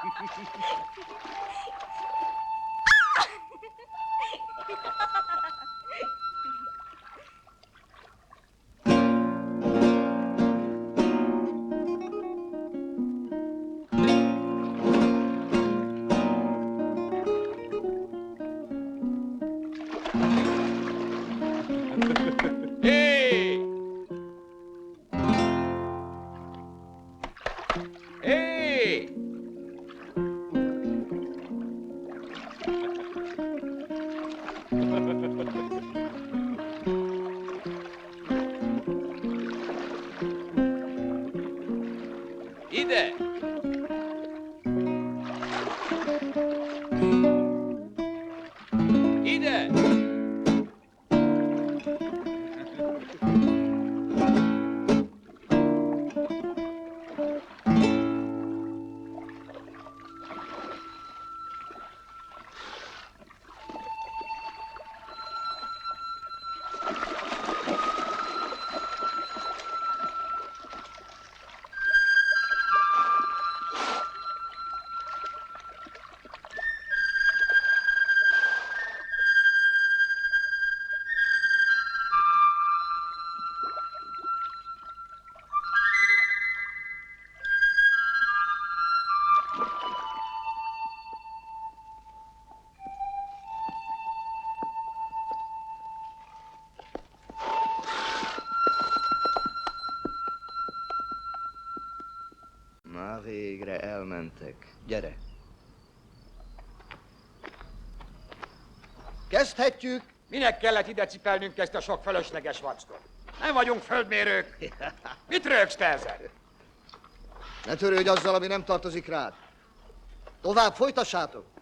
Hé! Hé! Ide! Ide! Na, végre elmentek. Gyere. Kezdhetjük. Minek kellett ide cipelnünk ezt a sok fölösleges vackot? Nem vagyunk földmérők. Mit rögsz te ezen? Ne törődj azzal, ami nem tartozik rád. Tovább folytassátok.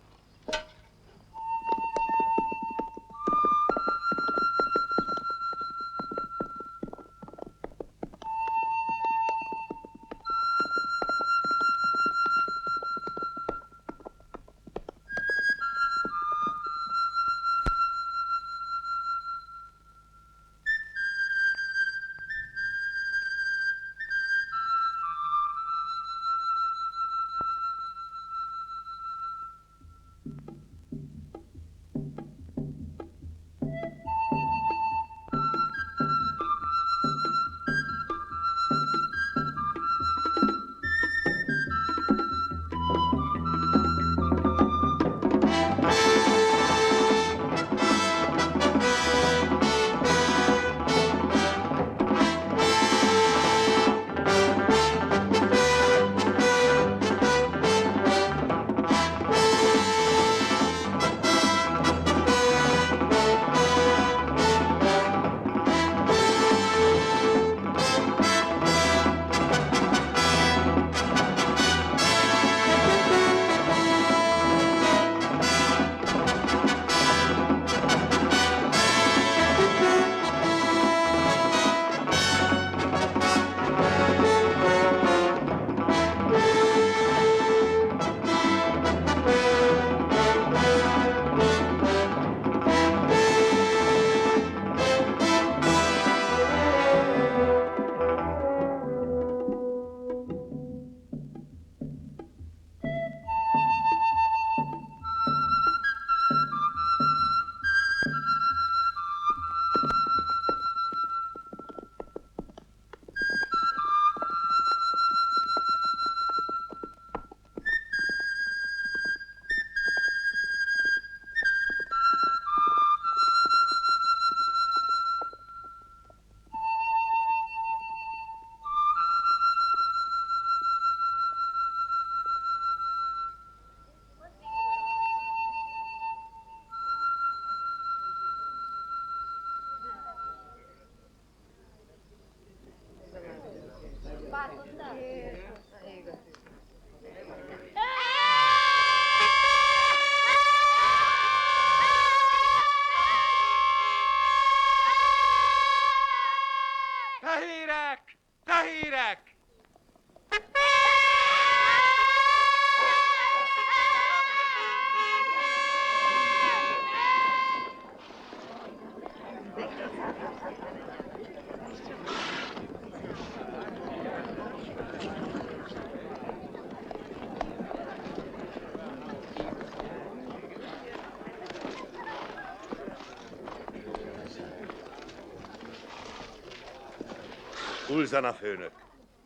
Ulzana főnök,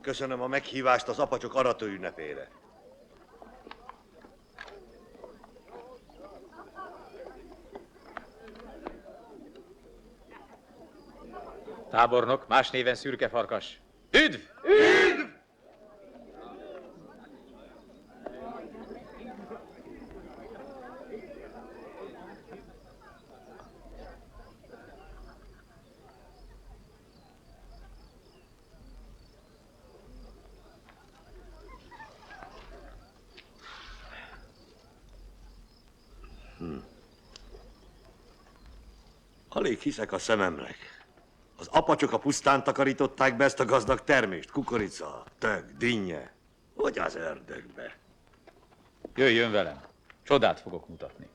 köszönöm a meghívást az apacsok arató ünnepére. Tábornok, más néven Szürke Farkas. Üdv! Alig hiszek a szememnek. Az apacsok a pusztán takarították be ezt a gazdag termést. Kukorica, tök, dinnye. Hogy az ördögbe? Jöjjön velem. Csodát fogok mutatni.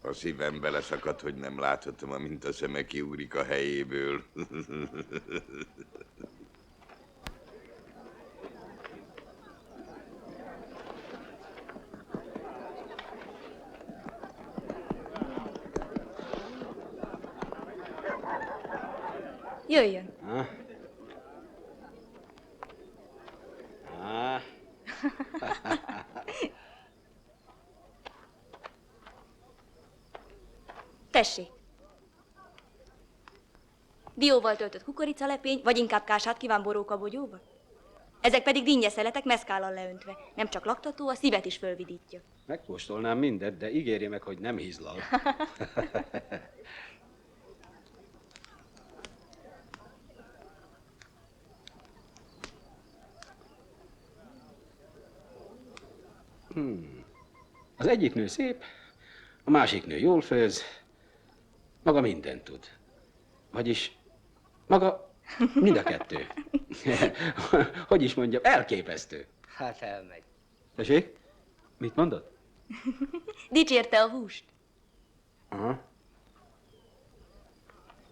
A szívem beleszakadt, hogy nem láthatom, amint a szeme kiugrik a helyéből. Jöjjön. Tessék. Dióval töltött kukoricalepény, vagy inkább kását kíván borókabogyóba? Ezek pedig dinnyeszeletek meszkállal leöntve. Nem csak laktató, a szívet is fölvidítja. Megkóstolnám mindet, de ígérje meg, hogy nem hízlal. Az egyik nő szép, a másik nő jól főz, maga mindent tud. Vagyis maga mind a kettő. Hogy is mondjam, elképesztő. Hát elmegy. Tessék? Mit mondott? Dicsérte a húst. Aha.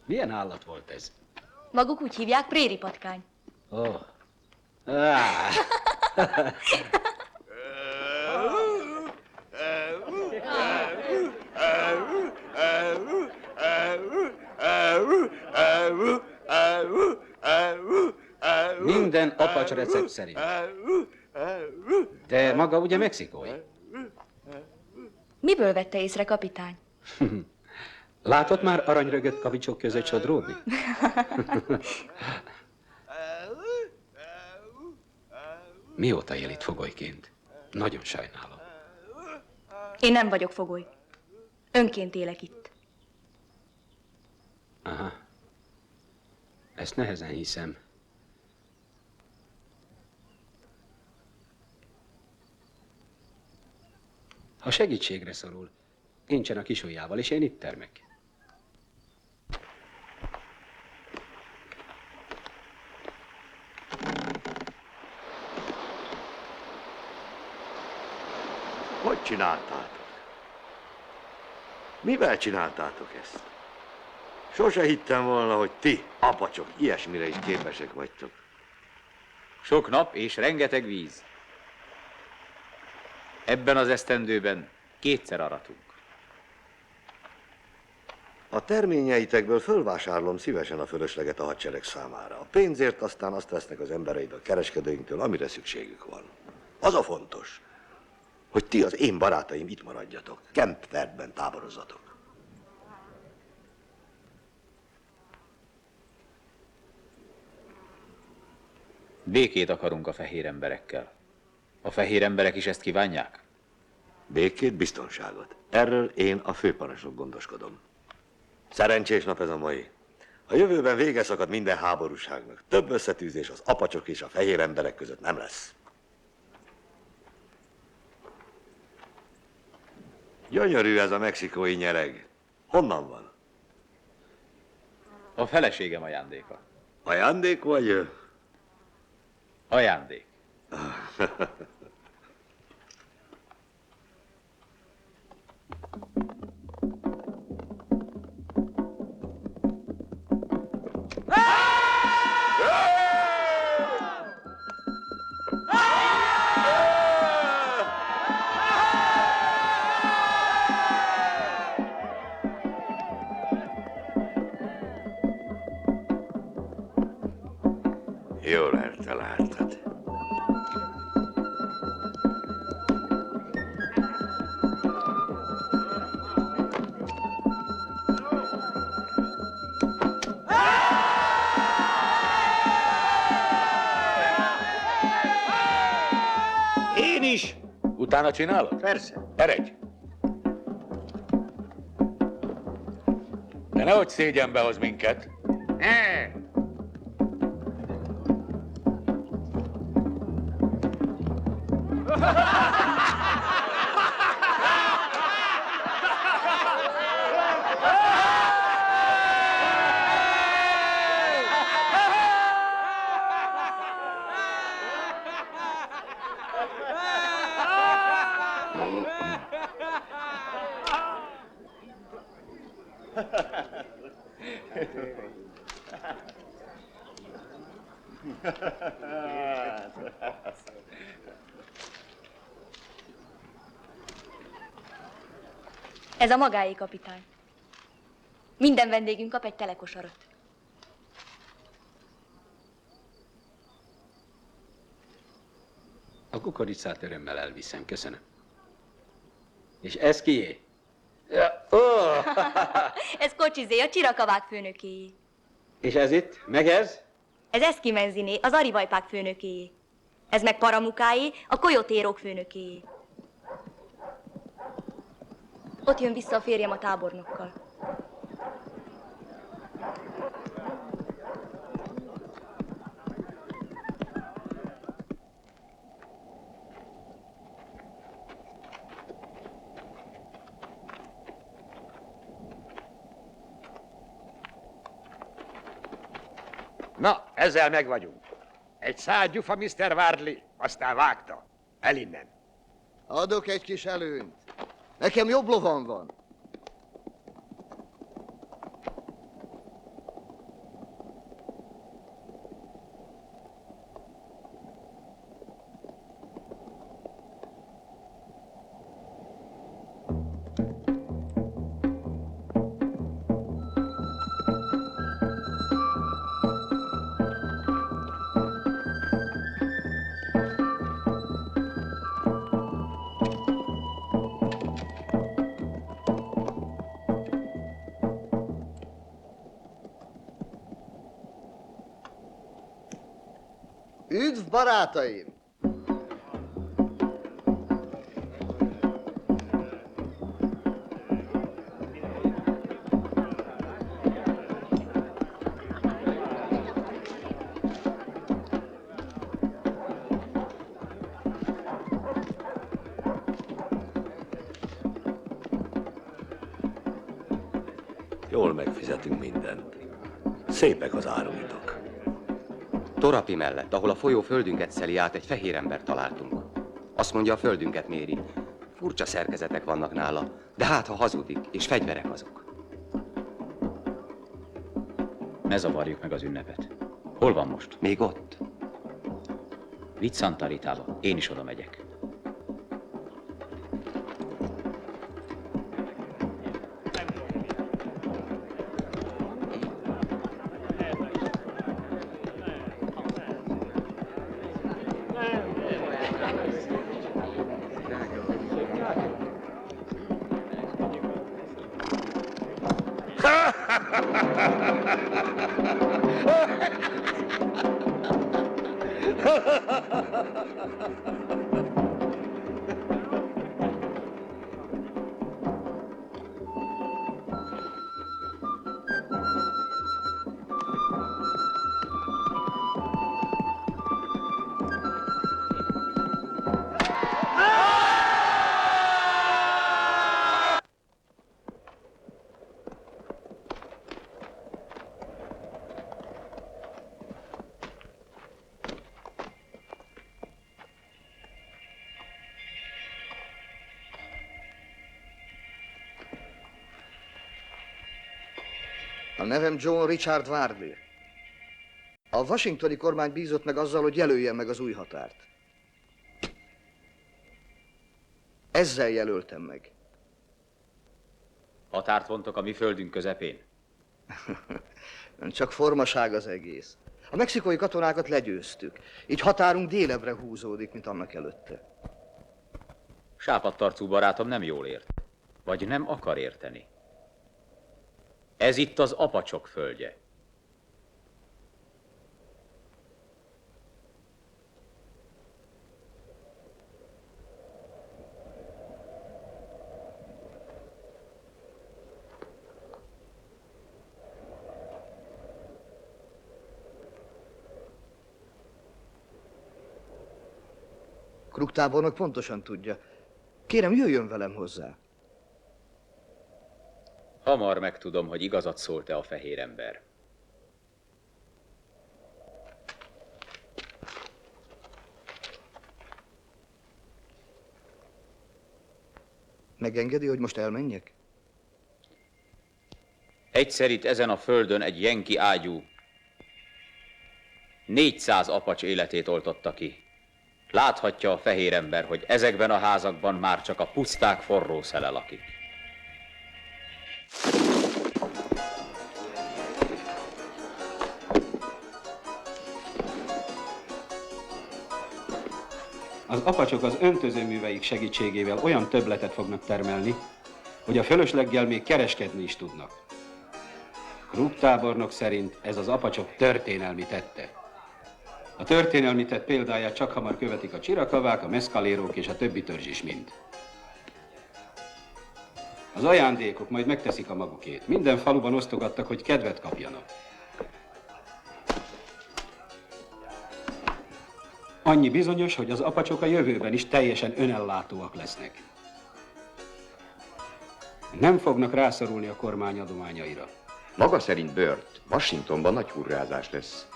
Milyen állat volt ez? Maguk úgy hívják, préri patkány. Ó. Oh. Ah. Minden apacs recept szerint. De maga ugye mexikói? Miből vette észre, kapitány? Látott már aranyrögött kavicsok között sodródni? Mióta él itt fogolyként? Nagyon sajnálom. Én nem vagyok fogoly. Önként élek itt. Aha. Ezt nehezen hiszem. Ha segítségre szorul, incsen a kisujjával, és én itt termek. Hogy csináltátok? Mivel csináltátok ezt? Sose hittem volna, hogy ti, apacsok, ilyesmire is képesek vagytok. Sok nap és rengeteg víz. Ebben az esztendőben kétszer aratunk. A terményeitekből fölvásárlom szívesen a fölösleget a hadsereg számára. A pénzért aztán azt vesznek az embereid a kereskedőinktől, amire szükségük van. Az a fontos, hogy ti, az én barátaim itt maradjatok, Kempfertben táborozzatok. Békét akarunk a fehér emberekkel. A fehér emberek is ezt kívánják? Békét, biztonságot. Erről én a főparancsnok gondoskodom. Szerencsés nap ez a mai. A jövőben vége szakad minden háborúságnak. Több összetűzés az apacsok és a fehér emberek között nem lesz. Gyönyörű ez a mexikói nyereg. Honnan van? A feleségem ajándéka. Ajándék vagy? Ajándék. Jól eltaláltad. Én is! Utána csinálod? Persze. Eredj! De nehogy szégyenbe hoz minket. Ez a magáé, kapitány. Minden vendégünk kap egy telekosarat. A kukoricát örömmel elviszem, köszönöm. És ez kié? Ja, ó! Ez Kocsizé, a Csirakavák főnökéjé. És ez itt? Meg ez? Ez Eszkimenziné, az Arivajpák főnökéjé. Ez meg Paramukáé, a Kojotérók főnökéjé. Ott jön vissza a férjem a tábornokkal. Na, ezzel meg vagyunk. Egy szál gyufa, Mr. Wardley, aztán vágta. El innen. Adok egy kis előnyt. Nekem jobb lovam van. Üdv, barátaim! Jól megfizetünk mindent. Szépek az áruitok. Torapi mellett, ahol a folyó földünket szeli át, egy fehér embert találtunk. Azt mondja, a földünket méri. Furcsa szerkezetek vannak nála, de hát ha hazudik, és fegyverek azok. Ne zavarjuk meg az ünnepet. Hol van most? Még ott. Vigy Santa Ritába. Én is oda megyek. A nevem John Richard Wardley. A washingtoni kormány bízott meg azzal, hogy jelöljem meg az új határt. Ezzel jelöltem meg. Határt vontok a mi földünk közepén. Csak formaság az egész. A mexikói katonákat legyőztük, így határunk délebre húzódik, mint annak előtte. Sápadtarcú barátom nem jól ért. Vagy nem akar érteni. Ez itt az apacsok földje. Kruk tábornok pontosan tudja. Kérem, jöjjön velem hozzá. Hamar megtudom, hogy igazat szólt-e a fehér ember. Megengedi, hogy most elmenjek? Egyszer itt ezen a földön egy jenki ágyú 400 apacs életét oltotta ki. Láthatja a fehér ember, hogy ezekben a házakban már csak a puszták forró szele lakik. Az apacsok az öntözőműveik segítségével olyan többletet fognak termelni, hogy a fölösleggel még kereskedni is tudnak. Kruk tábornok szerint ez az apacsok történelmi tette. A történelmi tett példáját csak hamar követik a csirakavák, a meszkalérók és a többi törzs is mind. Az ajándékok majd megteszik a magukét. Minden faluban osztogattak, hogy kedvet kapjanak. Annyi bizonyos, hogy az apacsok a jövőben is teljesen önellátóak lesznek. Nem fognak rászorulni a kormány adományaira. Maga szerint Burt, Washingtonban nagy hurrázás lesz.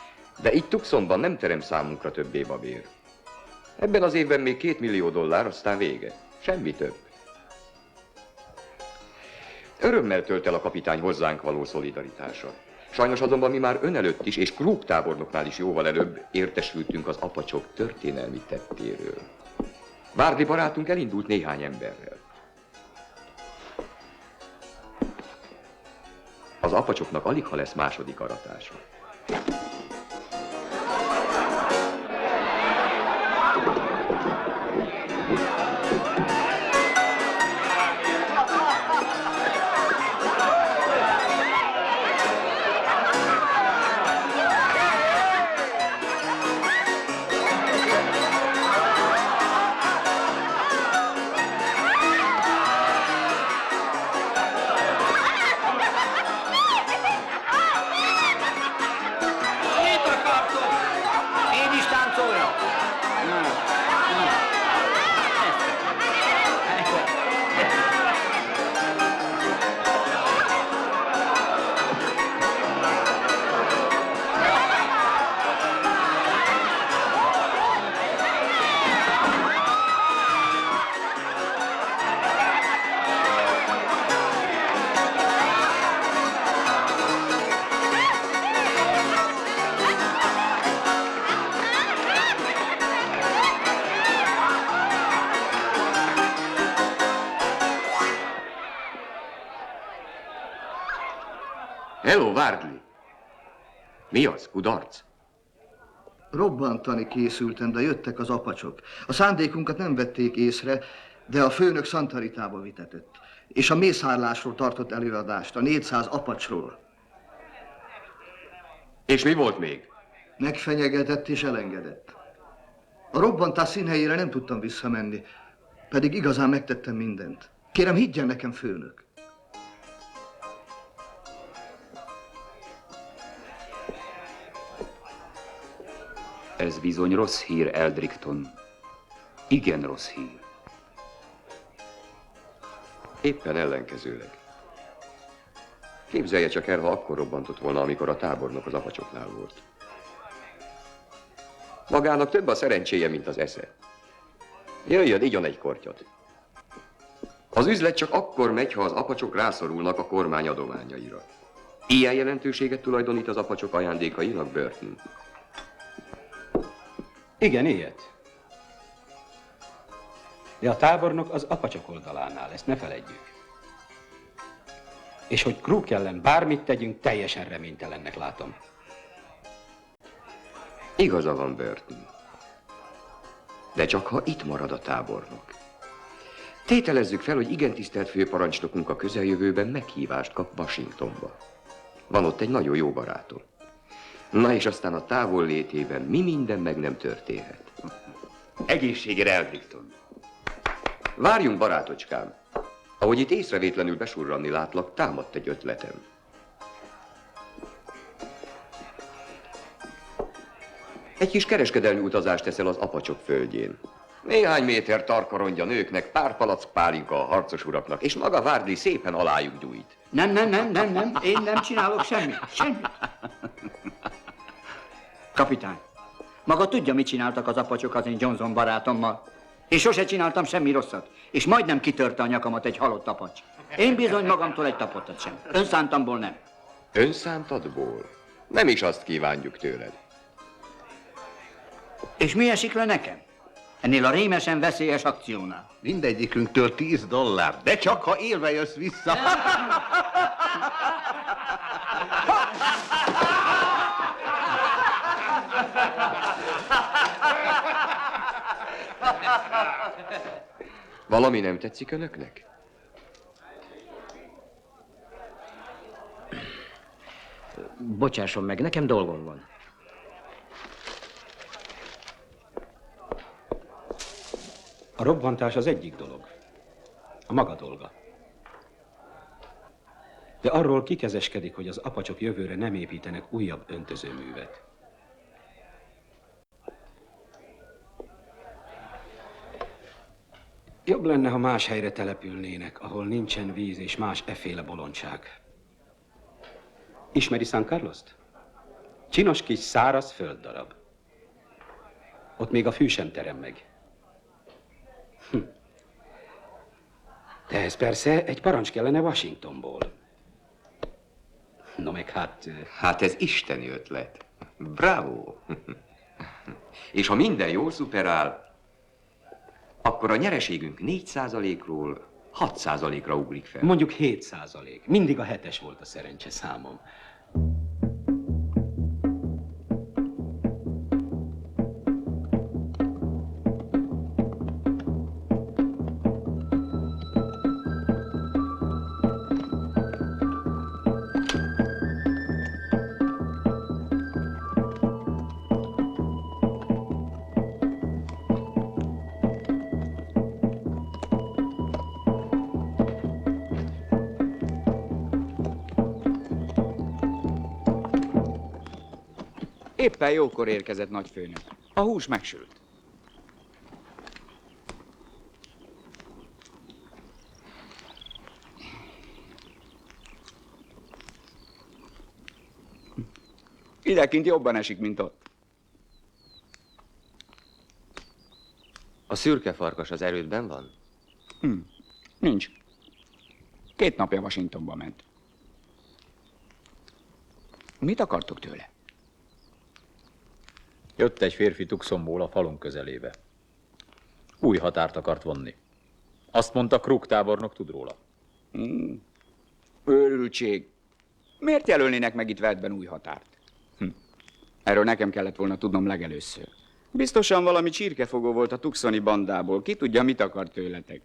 De itt Tucsonban nem terem számunkra többé babér. Ebben az évben még $2 millió, aztán vége. Semmi több. Örömmel tölt el a kapitány hozzánk való szolidaritása. Sajnos azonban mi már ön előtt is, és Kruk tábornoknál is jóval előbb értesültünk az apacsok történelmi tettéről. Várdi barátunk elindult néhány emberrel. Az apacsoknak aligha lesz második aratása. Hello, Wardley! Mi az, kudarc? Robbantani készültem, de jöttek az apacsok. A szándékunkat nem vették észre, de a főnök Santa Ritába vitetett. És a mészárlásról tartott előadást, a 400 apacsról. És mi volt még? Megfenyegetett és elengedett. A robbantás színhelyére nem tudtam visszamenni, pedig igazán megtettem mindent. Kérem, higgyen nekem, főnök. Ez bizony rossz hír, Eldrickton. Igen rossz hír. Éppen ellenkezőleg. Képzelje csak el, ha akkor robbantott volna, amikor a tábornok az apacsoknál volt. Magának több a szerencséje, mint az esze. Jöjjön, igyon egy kortyot. Az üzlet csak akkor megy, ha az apacsok rászorulnak a kormány adományaira. Ilyen jelentőséget tulajdonít az apacsok ajándékainak, Burton? Igen, ilyet. De a tábornok az apacsok oldalánál, ezt ne feledjük. És hogy Kruk ellen bármit tegyünk, teljesen reménytelennek látom. Igaza van, Burton. De csak ha itt marad a tábornok. Tételezzük fel, hogy igen tisztelt főparancsnokunk a közeljövőben meghívást kap Washingtonba. Van ott egy nagyon jó barátom. Na és aztán a távol létében mi minden meg nem történhet. Egészségére, Eldrikton. Várjunk, barátocskám. Ahogy itt észrevétlenül besurranni látlak, támadt egy ötletem. Egy kis kereskedelmi utazást teszel az apacsok földjén. Néhány méter tarka nőknek, pár palack pálinka a harcos uraknak, és maga Wardley szépen alájuk gyújt. Nem, én nem csinálok semmit. Kapitány, maga tudja, mit csináltak az apacsok az én Johnson barátommal. Én sose csináltam semmi rosszat, és majdnem kitörte a nyakamat egy halott apacs. Én bizony magamtól egy tapottat sem. Önszántamból nem. Önszántadból? Nem is azt kívánjuk tőled. És mi esik le nekem? Ennél a rémesen veszélyes akciónál. Mindegyikünktől $10, de csak ha élve jössz vissza. Valami nem tetszik önöknek? Bocsásson meg, nekem dolgom van. A robbantás az egyik dolog. A maga dolga. De arról kikezeskedik, hogy az apacsok jövőre nem építenek újabb öntözőművet. Jobb lenne, ha más helyre települnének, ahol nincsen víz és más efféle bolondság. Ismeri San Carlost? Csinos kis száraz földdarab. Ott még a fű sem terem meg. De ez persze egy parancs kellene Washingtonból. No meg hát... Hát ez isteni ötlet. Bravo! És ha minden jól szuperál, akkor a nyereségünk 4%-ról 6%-ra ugrik fel. Mondjuk 7%. Mindig a 7-es volt a szerencse számom. Éppen jókor érkezett nagyfőnök. A hús megsült. Idekint jobban esik, mint ott. A szürke farkas az erődben van? Nincs. 2 napja Washingtonba ment. Mit akartok tőle? Jött egy férfi Tucsonból a falunk közelébe. Új határt akart vonni. Azt mondta, Crook tábornok tud róla. Őrültség. Miért jelölnének meg itt Veltben új határt? Erről nekem kellett volna tudnom legelőször. Biztosan valami csirkefogó volt a tucsoni bandából. Ki tudja, mit akar tőletek.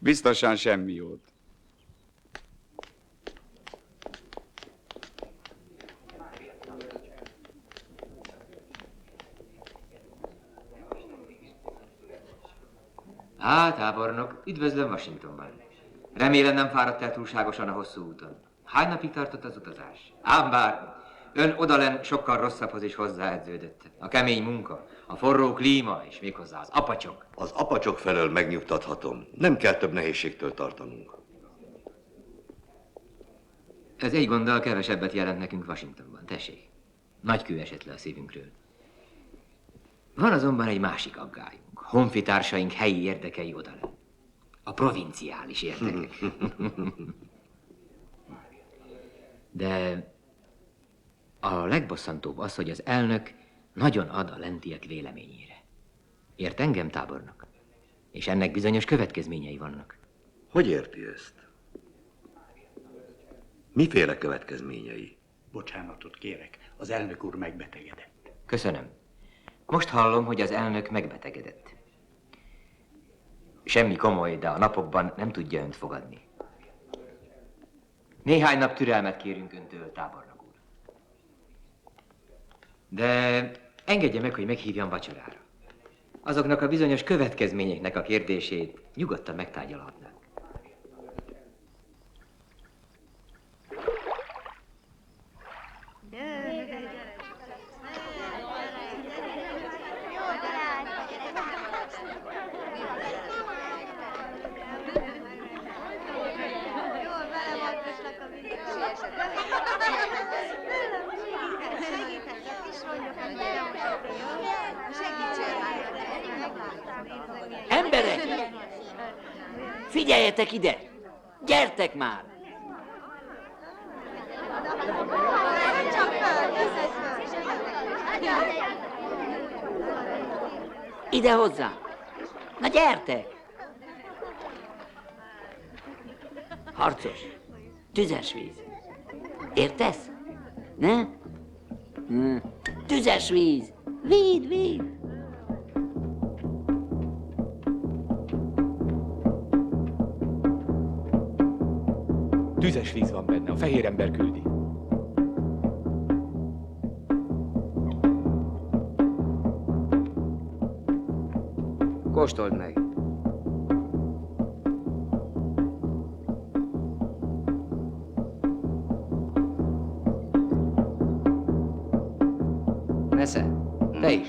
Biztosan semmi jót. Tábornok, üdvözlöm Washingtonban. Remélem nem fáradt el túlságosan a hosszú úton. Hány napig tartott az utazás? Ám bár, ön odalen sokkal rosszabbhoz is hozzáedződött. A kemény munka, a forró klíma, és méghozzá az apacsok. Az apacsok felől megnyugtathatom. Nem kell több nehézségtől tartanunk. Ez egy gonddal kevesebbet jelent nekünk Washingtonban. Tessék, nagy kő esett le a szívünkről. Van azonban egy másik aggályunk. Honfitársaink helyi érdekei odalen. A provinciális érdekek. De a legbosszantóbb az, hogy az elnök nagyon ad a lentiek véleményére. Ért engem, tábornok? És ennek bizonyos következményei vannak. Hogy érti ezt? Miféle következményei? Bocsánatot kérek, az elnök úr megbetegedett. Köszönöm. Most hallom, hogy az elnök megbetegedett. Semmi komoly, de a napokban nem tudja önt fogadni. Néhány nap türelmet kérünk öntől, tábornok úr. De engedje meg, hogy meghívjam vacsorára. Azoknak a bizonyos következményeknek a kérdését nyugodtan megtárgyalhatnánk. Emberek! Figyeljetek ide! Gyertek már! Ide hozzá! Na gyertek! Harcos, tüzes víz. Értesz? Ne? Tüzes víz! Víd, víd! Tüzes víz van benne, a fehér ember küldi. Kóstold meg. Nesze, te is.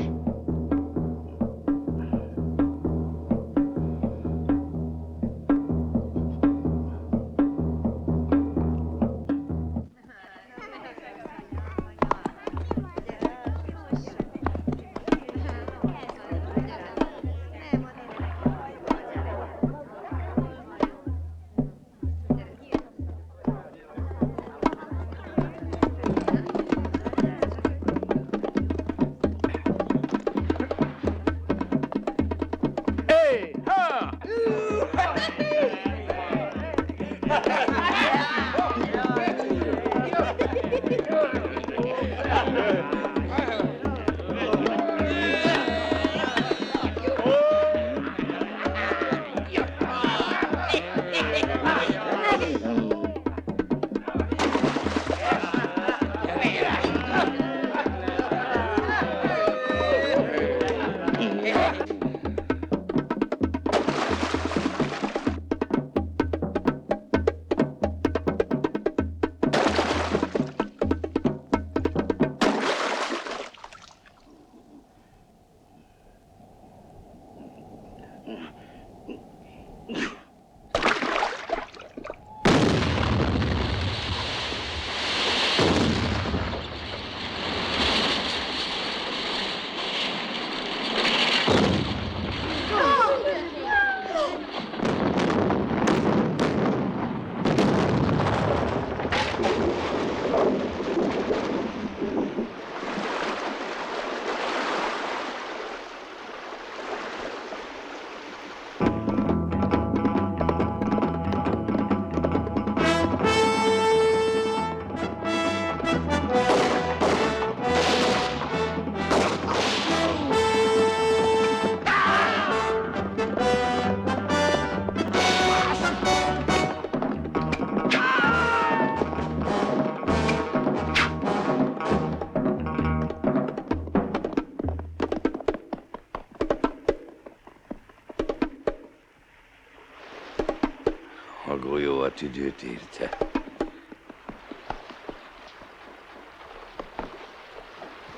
A golyó a tüdőt írta.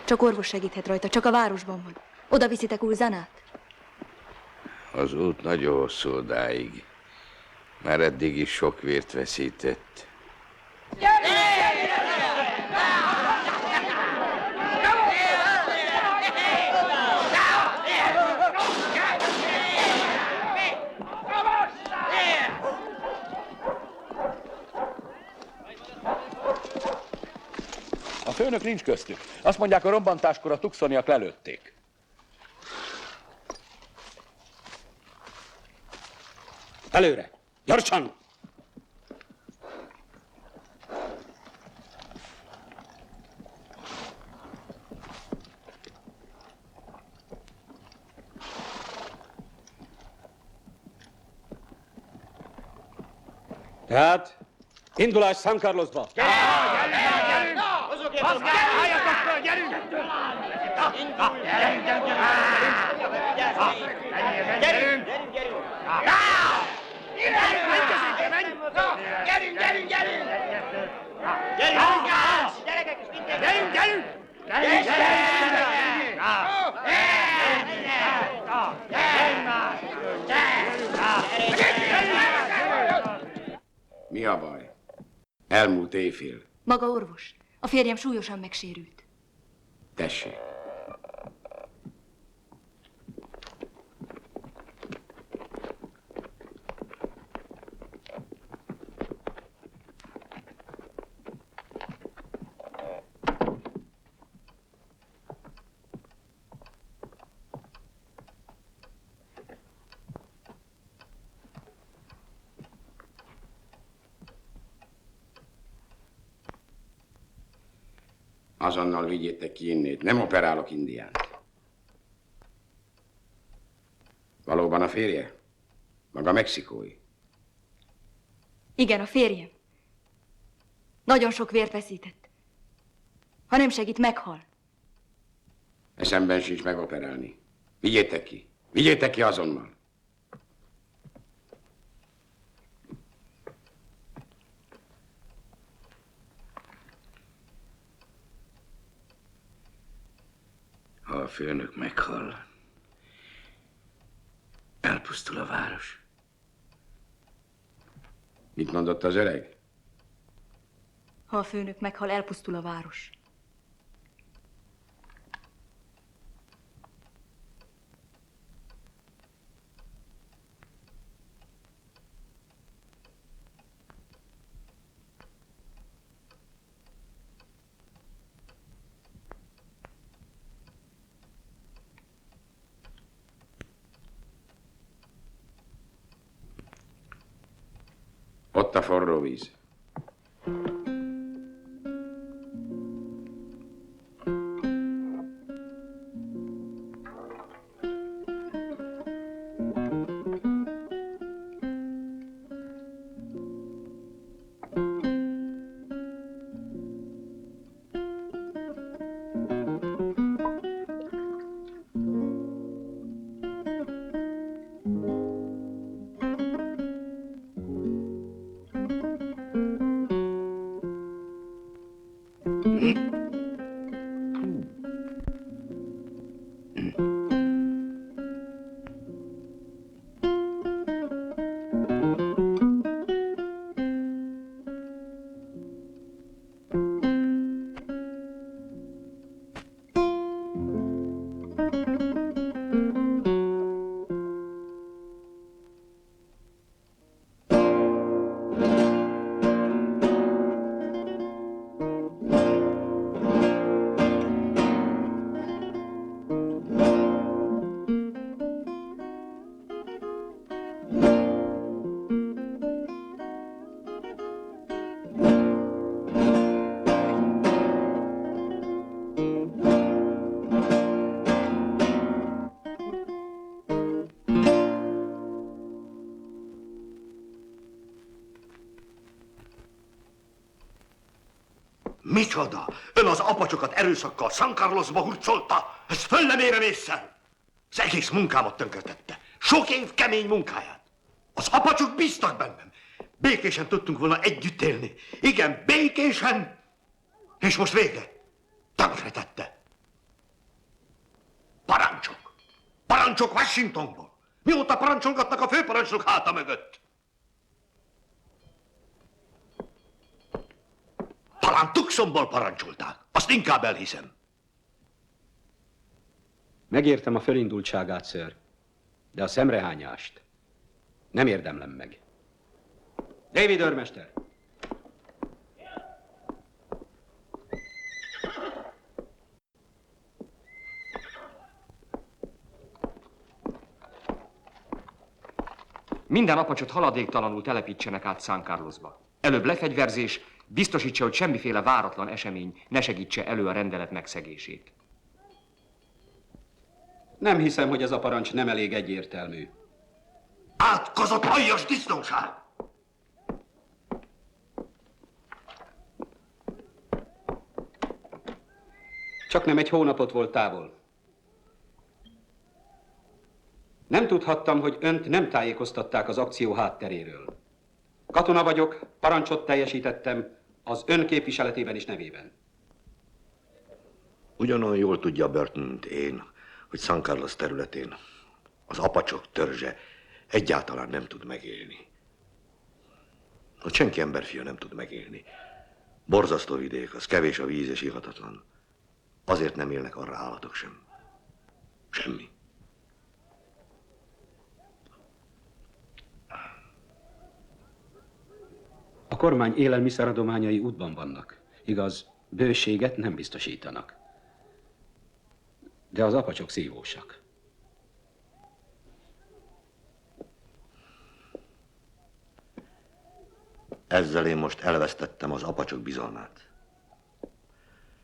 Csak orvos segíthet rajta, csak a városban van. Oda viszitek Ulzanát? Az út nagyon hosszú odáig. Már eddig is sok vért veszített. A főnök nincs köztük. Azt mondják, a robbantáskor a tucsoniak lelőtték. Előre! Gyorsan! Tehát, indulás San Carlosba. Mi a baj? Elmúlt éjfél. Maga orvos. A férjem súlyosan megsérült. Tessék. Azonnal vigyétek ki innét. Nem operálok indiánt. Valóban a férje? Maga mexikói? Igen, a férjem. Nagyon sok vért veszített. Ha nem segít, meghal. Eszemben sincs megoperálni. Vigyétek ki. Vigyétek ki azonnal. Ha a főnök meghal, elpusztul a város. Mit mondott az öreg? Ha a főnök meghal, elpusztul a város. Ott a forró víz. Micsoda? Ön az apacsokat erőszakkal San Carlosba hurcolta? Ez föl nem érem észre. Az egész munkámat tönkretette. Sok év kemény munkáját. Az apacsok bíztak bennem. Békésen tudtunk volna együtt élni. Igen, békésen. És most végre tönkretette. Parancsok. Parancsok Washingtonból. Mióta parancsolgatnak a főparancsnok háta mögött? Talán Tucsonból parancsolták. Azt inkább elhiszem. Megértem a fölindultságát, ször, de a szemrehányást nem érdemlem meg. David őrmester! Minden apacsot haladéktalanul telepítsenek át San Carlosba. Előbb lefegyverzés, biztosítsa, hogy semmiféle váratlan esemény ne segítse elő a rendelet megszegését. Nem hiszem, hogy ez a parancs nem elég egyértelmű. Átkozott aljas disznóság! Csak nem egy hónapot volt távol. Nem tudhattam, hogy önt nem tájékoztatták az akció hátteréről. Katona vagyok, parancsot teljesítettem, az ön képviseletében és nevében. Ugyanolyan jól tudja Burton, mint én, hogy San Carlos területén az apacsok törzse egyáltalán nem tud megélni. Ott senki emberfia nem tud megélni. Borzasztó vidék, az kevés a víz és ihatatlan. Azért nem élnek arra állatok sem. Semmi. A kormány élelmiszeradományai útban vannak. Igaz, bőséget nem biztosítanak. De az apacsok szívósak. Ezzel én most elvesztettem az apacsok bizalmát.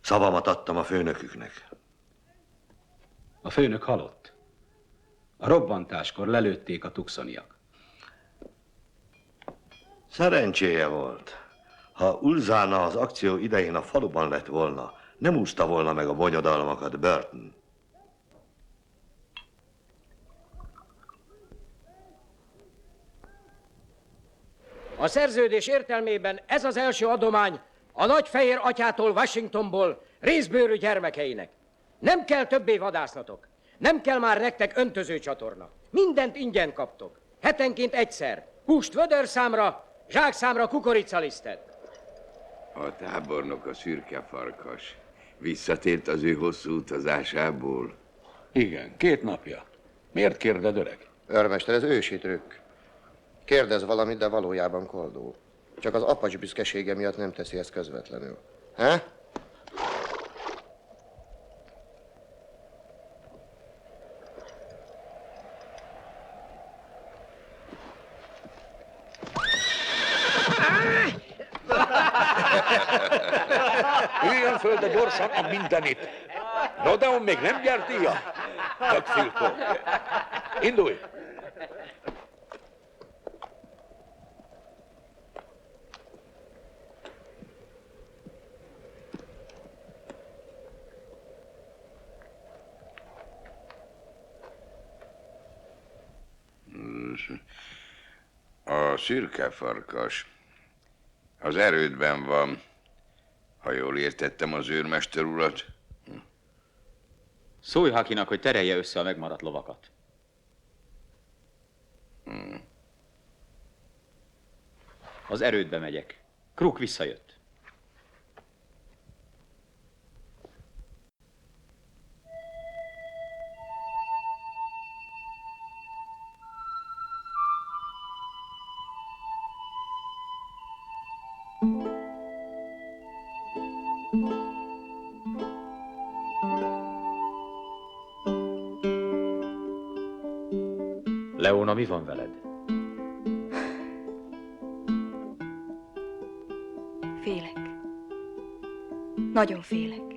Szavamat adtam a főnöküknek. A főnök halott. A robbantáskor lelőtték a tucsoniak. Szerencséje volt. Ha Ulzána az akció idején a faluban lett volna, nem úszta volna meg a bonyodalmakat Burton. A szerződés értelmében ez az első adomány a nagyfehér atyától Washingtonból részbőrű gyermekeinek. Nem kell többé vadásznatok. Nem kell már nektek öntözőcsatorna. Mindent ingyen kaptok. Hetenként egyszer. Húst vödörszámra, zsákszámra kukoricalisztet. A tábornok a szürke farkas. Visszatért az ő hosszú utazásából. Igen, 2 napja. Miért kérded, öreg? Őrmester, ez ősi trükk. Kérdez valamit, de valójában koldó. Csak az apacs büszkesége miatt nem teszi ezt közvetlenül. He? Üljön föl, de gyorsan a mindenit. Rodeon még nem gyártija? Tök filkó. Indulj! A szürke farkas az erődben van, ha jól értettem az őrmester urat. Szólj Hakinak, hogy terelje össze a megmaradt lovakat. Az erődbe megyek. Kruk visszajött. Leona, mi van veled? Félek. Nagyon félek.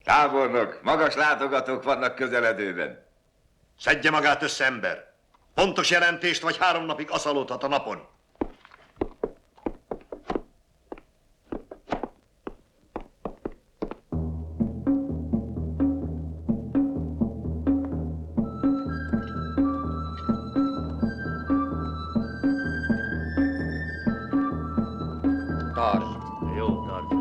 Tábornok, magas látogatók vannak közeledőben. Szedje magát össze, ember! Pontos jelentést, vagy 3 napig aszalódhat a napon. Tartsd. Jó, tartsd.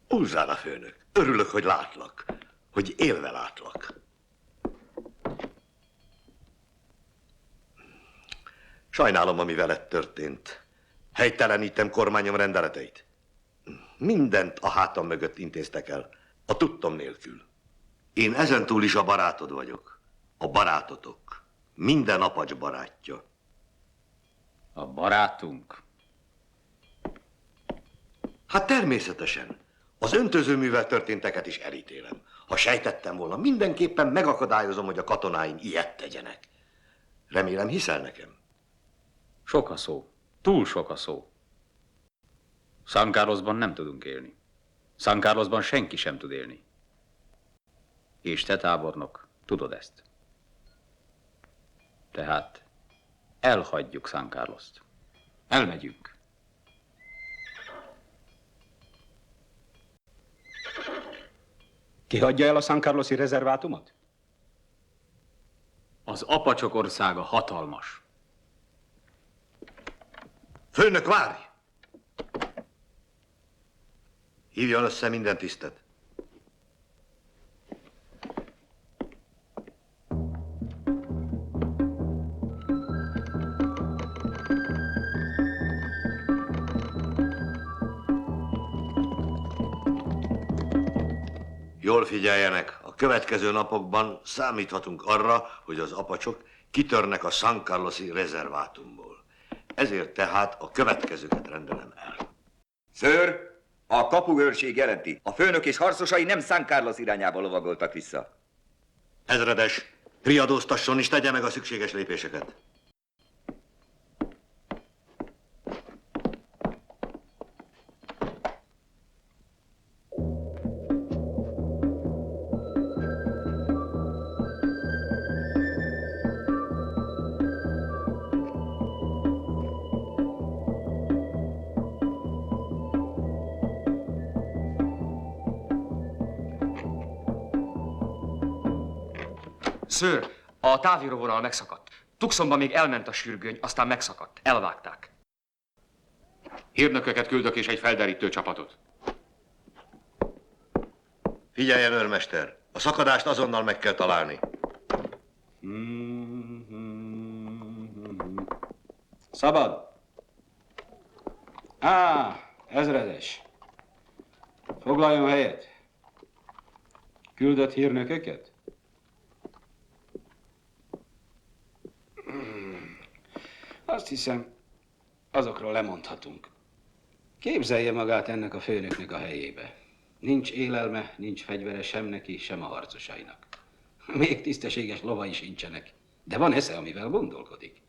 Ulzána főnök, örülök, hogy látlak, hogy élve látlak. Sajnálom, ami veled történt. Helytelenítem kormányom rendeleteit. Mindent a hátam mögött intéztek el, a tudtom nélkül. Én ezentúl is a barátod vagyok. A barátotok. Minden apacs barátja. A barátunk? Hát természetesen. Az öntözőművel történteket is elítélem. Ha sejtettem volna, mindenképpen megakadályozom, hogy a katonáim ilyet tegyenek. Remélem, hiszel nekem? Sok a szó. Túl sok a szó. San Carlosban nem tudunk élni. San Carlosban senki sem tud élni. És te, tábornok, tudod ezt. Tehát elhagyjuk San Carlost. Elmegyünk. Ki hagyja el a San Carlosi rezervátumot? Az apacsok országa hatalmas. Főnök, várj! Hívjon össze minden tisztet. Jól figyeljenek, a következő napokban számíthatunk arra, hogy az apacsok kitörnek a San Carlosi rezervátumból. Ezért tehát a következőket rendelem el. Ször, a kapuőrség jelenti. A főnök és harcosai nem San Carlos irányába lovagoltak vissza. Ezredes, riadóztasson és tegye meg a szükséges lépéseket. Ször, a távíróvonal megszakadt. Tucsonban még elment a sürgőny, aztán megszakadt. Elvágták. Hírnököket küldök és egy felderítő csapatot. Figyeljen, őrmester, a szakadást azonnal meg kell találni. Szabad. Ezredes. Foglaljon helyet. Küldött hírnököket? Azt hiszem, azokról lemondhatunk. Képzelje magát ennek a főnöknek a helyébe. Nincs élelme, nincs fegyvere sem neki, sem a harcosainak. Még tisztességes lovai sincsenek, de van esze, amivel gondolkodik.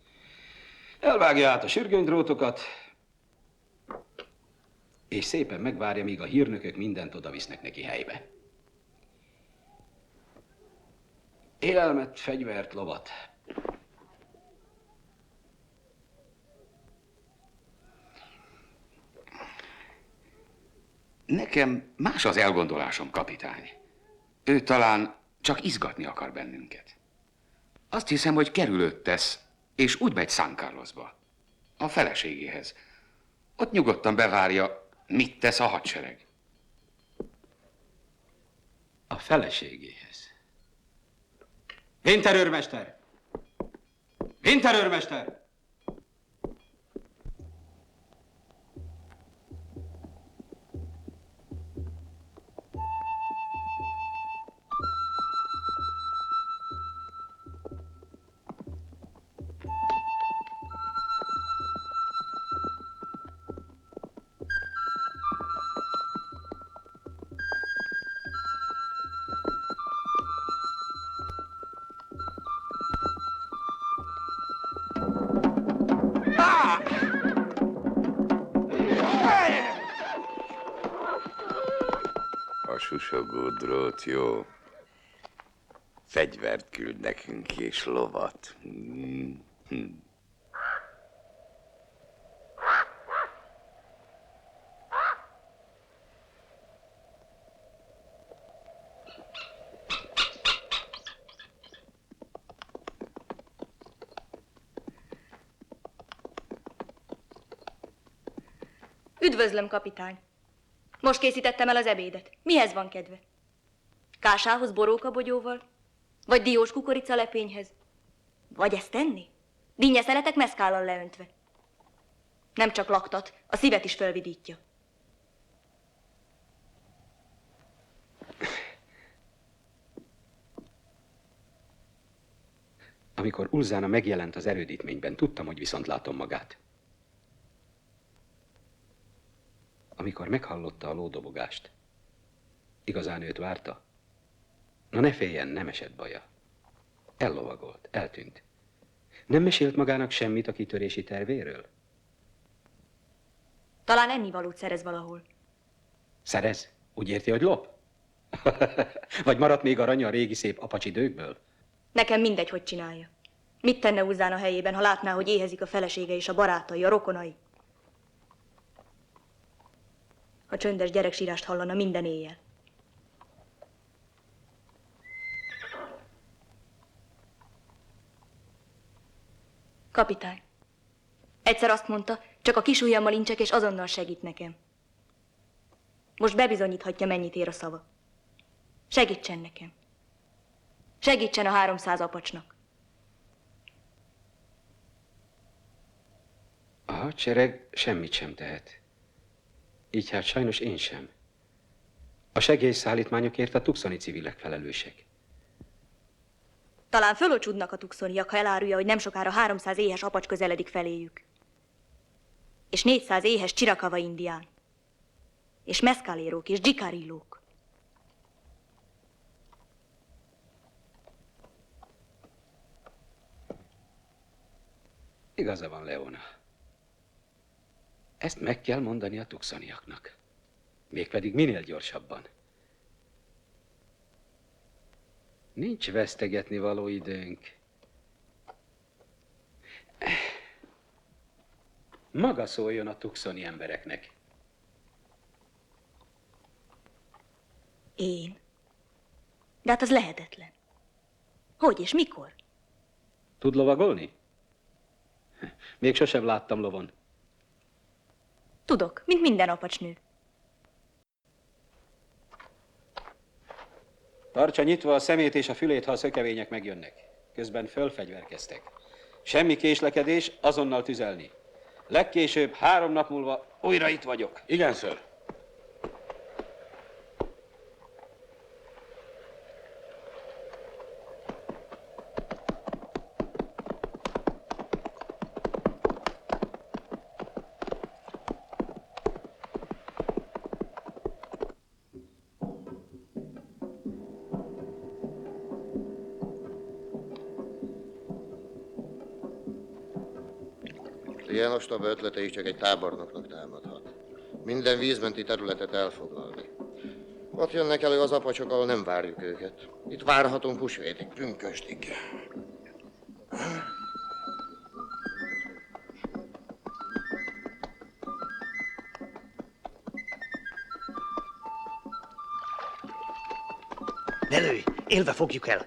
Elvágja át a sürgönydrótokat, és szépen megvárja, míg a hírnökök mindent odavisznek neki helybe. Élelmet, fegyvert, lovat. Nekem más az elgondolásom, kapitány. Ő talán csak izgatni akar bennünket. Azt hiszem, hogy kerülőt tesz, és úgy megy San Carlosba. A feleségéhez. Ott nyugodtan bevárja, mit tesz a hadsereg. A feleségéhez. Winterőrmester! Winterőrmester! A susogó drót jó. Fegyvert küld nekünk és lovat. Üdvözlöm, kapitány. Most készítettem el az ebédet. Mihez van kedve? Kásához borókabogyóval? Vagy diós kukoricalepényhez? Vagy ezt tenni? Dinnye szeletek meszkállal leöntve. Nem csak laktat, a szívet is fölvidítja. Amikor Ulzána megjelent az erődítményben, tudtam, hogy viszont látom magát. Amikor meghallotta a lódobogást, Igazán őt várta? Na ne féljen, nem esett baja. Ellovagolt, eltűnt. Nem mesélt magának semmit a kitörési tervéről? Talán ennivalót szerez valahol. Szerez? Úgy érti, hogy lop? Vagy maradt még aranya a régi szép apacsi időkből? Nekem mindegy, hogy csinálja. Mit tenne Uzzán a helyében, ha látná, hogy éhezik a felesége és a barátai, a rokonai? A csöndes gyereksírást hallana minden éjjel. Kapitány, egyszer azt mondta, csak a kis ujjammal incsek, és azonnal segít nekem. Most bebizonyíthatja, mennyit ér a szava. Segítsen nekem. Segítsen a 300 apacsnak. A hadsereg semmit sem tehet. Így hát sajnos én sem. A segélyszállítmányokért a tuxoni civilek felelősek. Talán fölocsúdnak a tuxoniak, ha elárulja, hogy nem sokára 300 éhes apacs közeledik feléjük. És 400 éhes csirakava indián. És meszkálérók és dzsikárilók. Igaza van, Leona. Ezt meg kell mondani a tuxoniaknak. Mégpedig minél gyorsabban. Nincs vesztegetni való időnk. Maga szóljon a tuxoni embereknek. Én? De hát az lehetetlen. Hogy és mikor? Tud lovagolni? Még sosem láttam lovon. Tudok, mint minden apacsnő. Tartsa nyitva a szemét és a fülét, ha a szökevények megjönnek. Közben fölfegyverkeztek. Semmi késlekedés, azonnal tüzelni. Legkésőbb 3 nap múlva újra itt vagyok. Igen, ször. Ilyen ostoba ötlete is csak egy tábornoknak támadhat. Minden vízmenti területet elfoglalni. Ott jönnek elő az apacsok, ahol nem várjuk őket. Itt várhatunk húsvétig, pünkösdig. Ne lőj! Élve fogjuk el!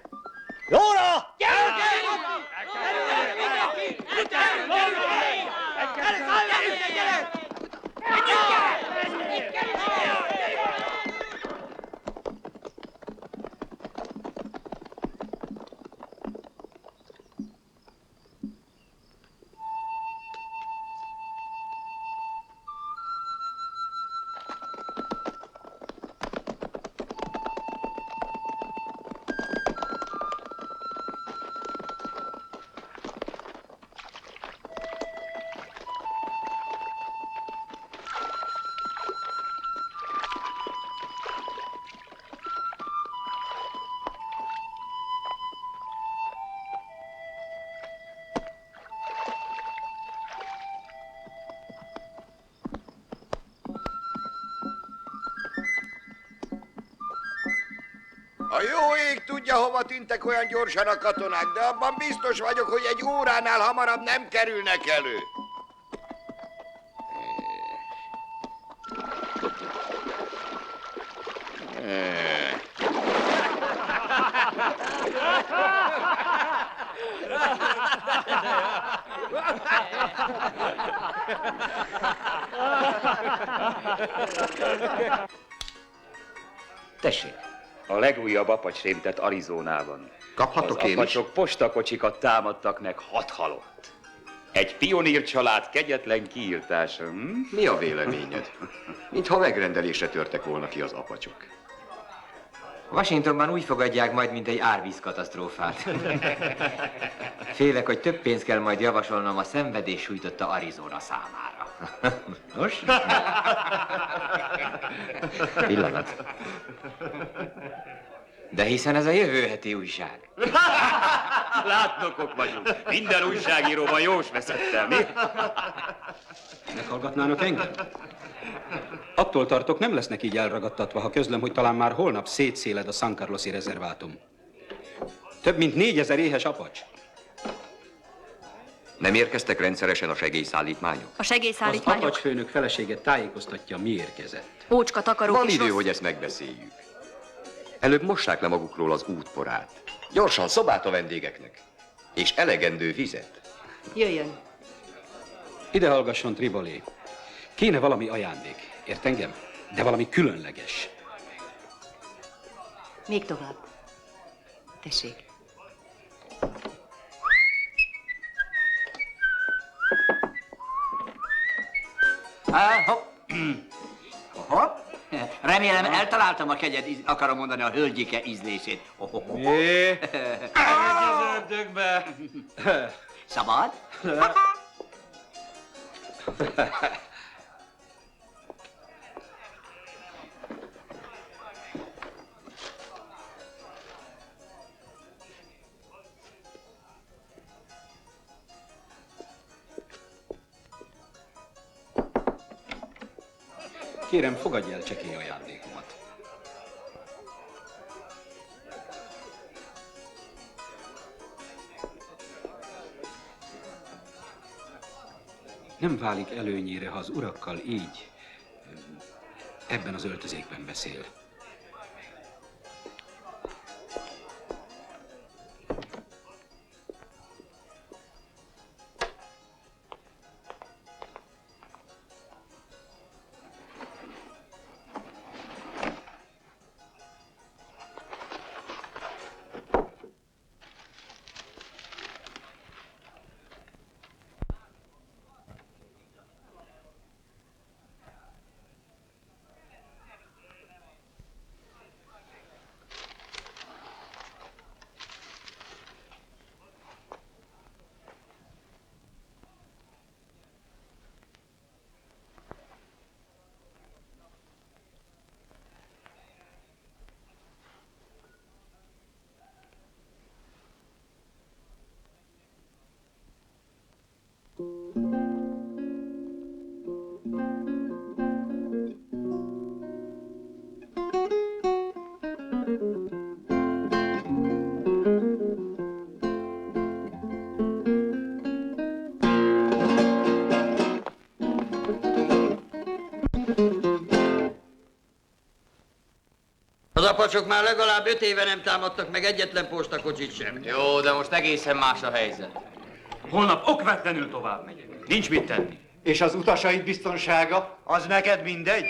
Jóra! A jó ég tudja, hova tűntek olyan gyorsan a katonák, de abban biztos vagyok, hogy egy óránál hamarabb nem kerülnek elő. Tessék, a legújabb apacs rémtett Arizonában. Kaphatok én is? Az apacsok postakocsikat támadtak meg 6 halott. Egy pionír család kegyetlen kiirtása. Mi a véleményed? Mintha megrendelésre törtek volna ki az apacsok. Washingtonban úgy fogadják majd, mint egy árvízkatasztrófát. Félek, hogy több pénzt kell majd javasolnom a szenvedés sújtotta Arizona számára. Nos? Pillanat. De hiszen ez a jövő heti újság. Látnokok vagyunk. Minden újságíróban jós veszettel, mi? Meghallgatnának engem? Attól tartok, nem lesznek így elragadtatva, ha közlöm, hogy talán már holnap szétszéled a San Carlosi rezervátum. Több mint 4000 éhes apacs. Nem érkeztek rendszeresen a segélyszállítmányok? A segélyszállítmányok. Az apacsfőnök felesége tájékoztatja, mi érkezett. Ócska, takarók Van és idő, rossz... hogy ezt megbeszéljük. Előbb mossák le magukról az útporát. Gyorsan szobát a vendégeknek. És elegendő vizet. Jöjjön. Ide hallgasson, Triboli. Kéne valami ajándék, ért engem? De valami különleges. Még tovább. Tessék. Hopp. Remélem eltaláltam a kegyed, akarom mondani a hölgyike ízlését. Mi? Az ördögbe! Szabad? Kérem, fogadj el csekély ajándékomat. Nem válik előnyére, ha az urakkal így, ebben az öltözékben beszél. Az apacsok már legalább 5 éve nem támadtak meg egyetlen postakocsit sem. Jó, de most egészen más a helyzet. Holnap okvetlenül tovább megyek. Nincs mit tenni. És az utasaid biztonsága? Az neked mindegy?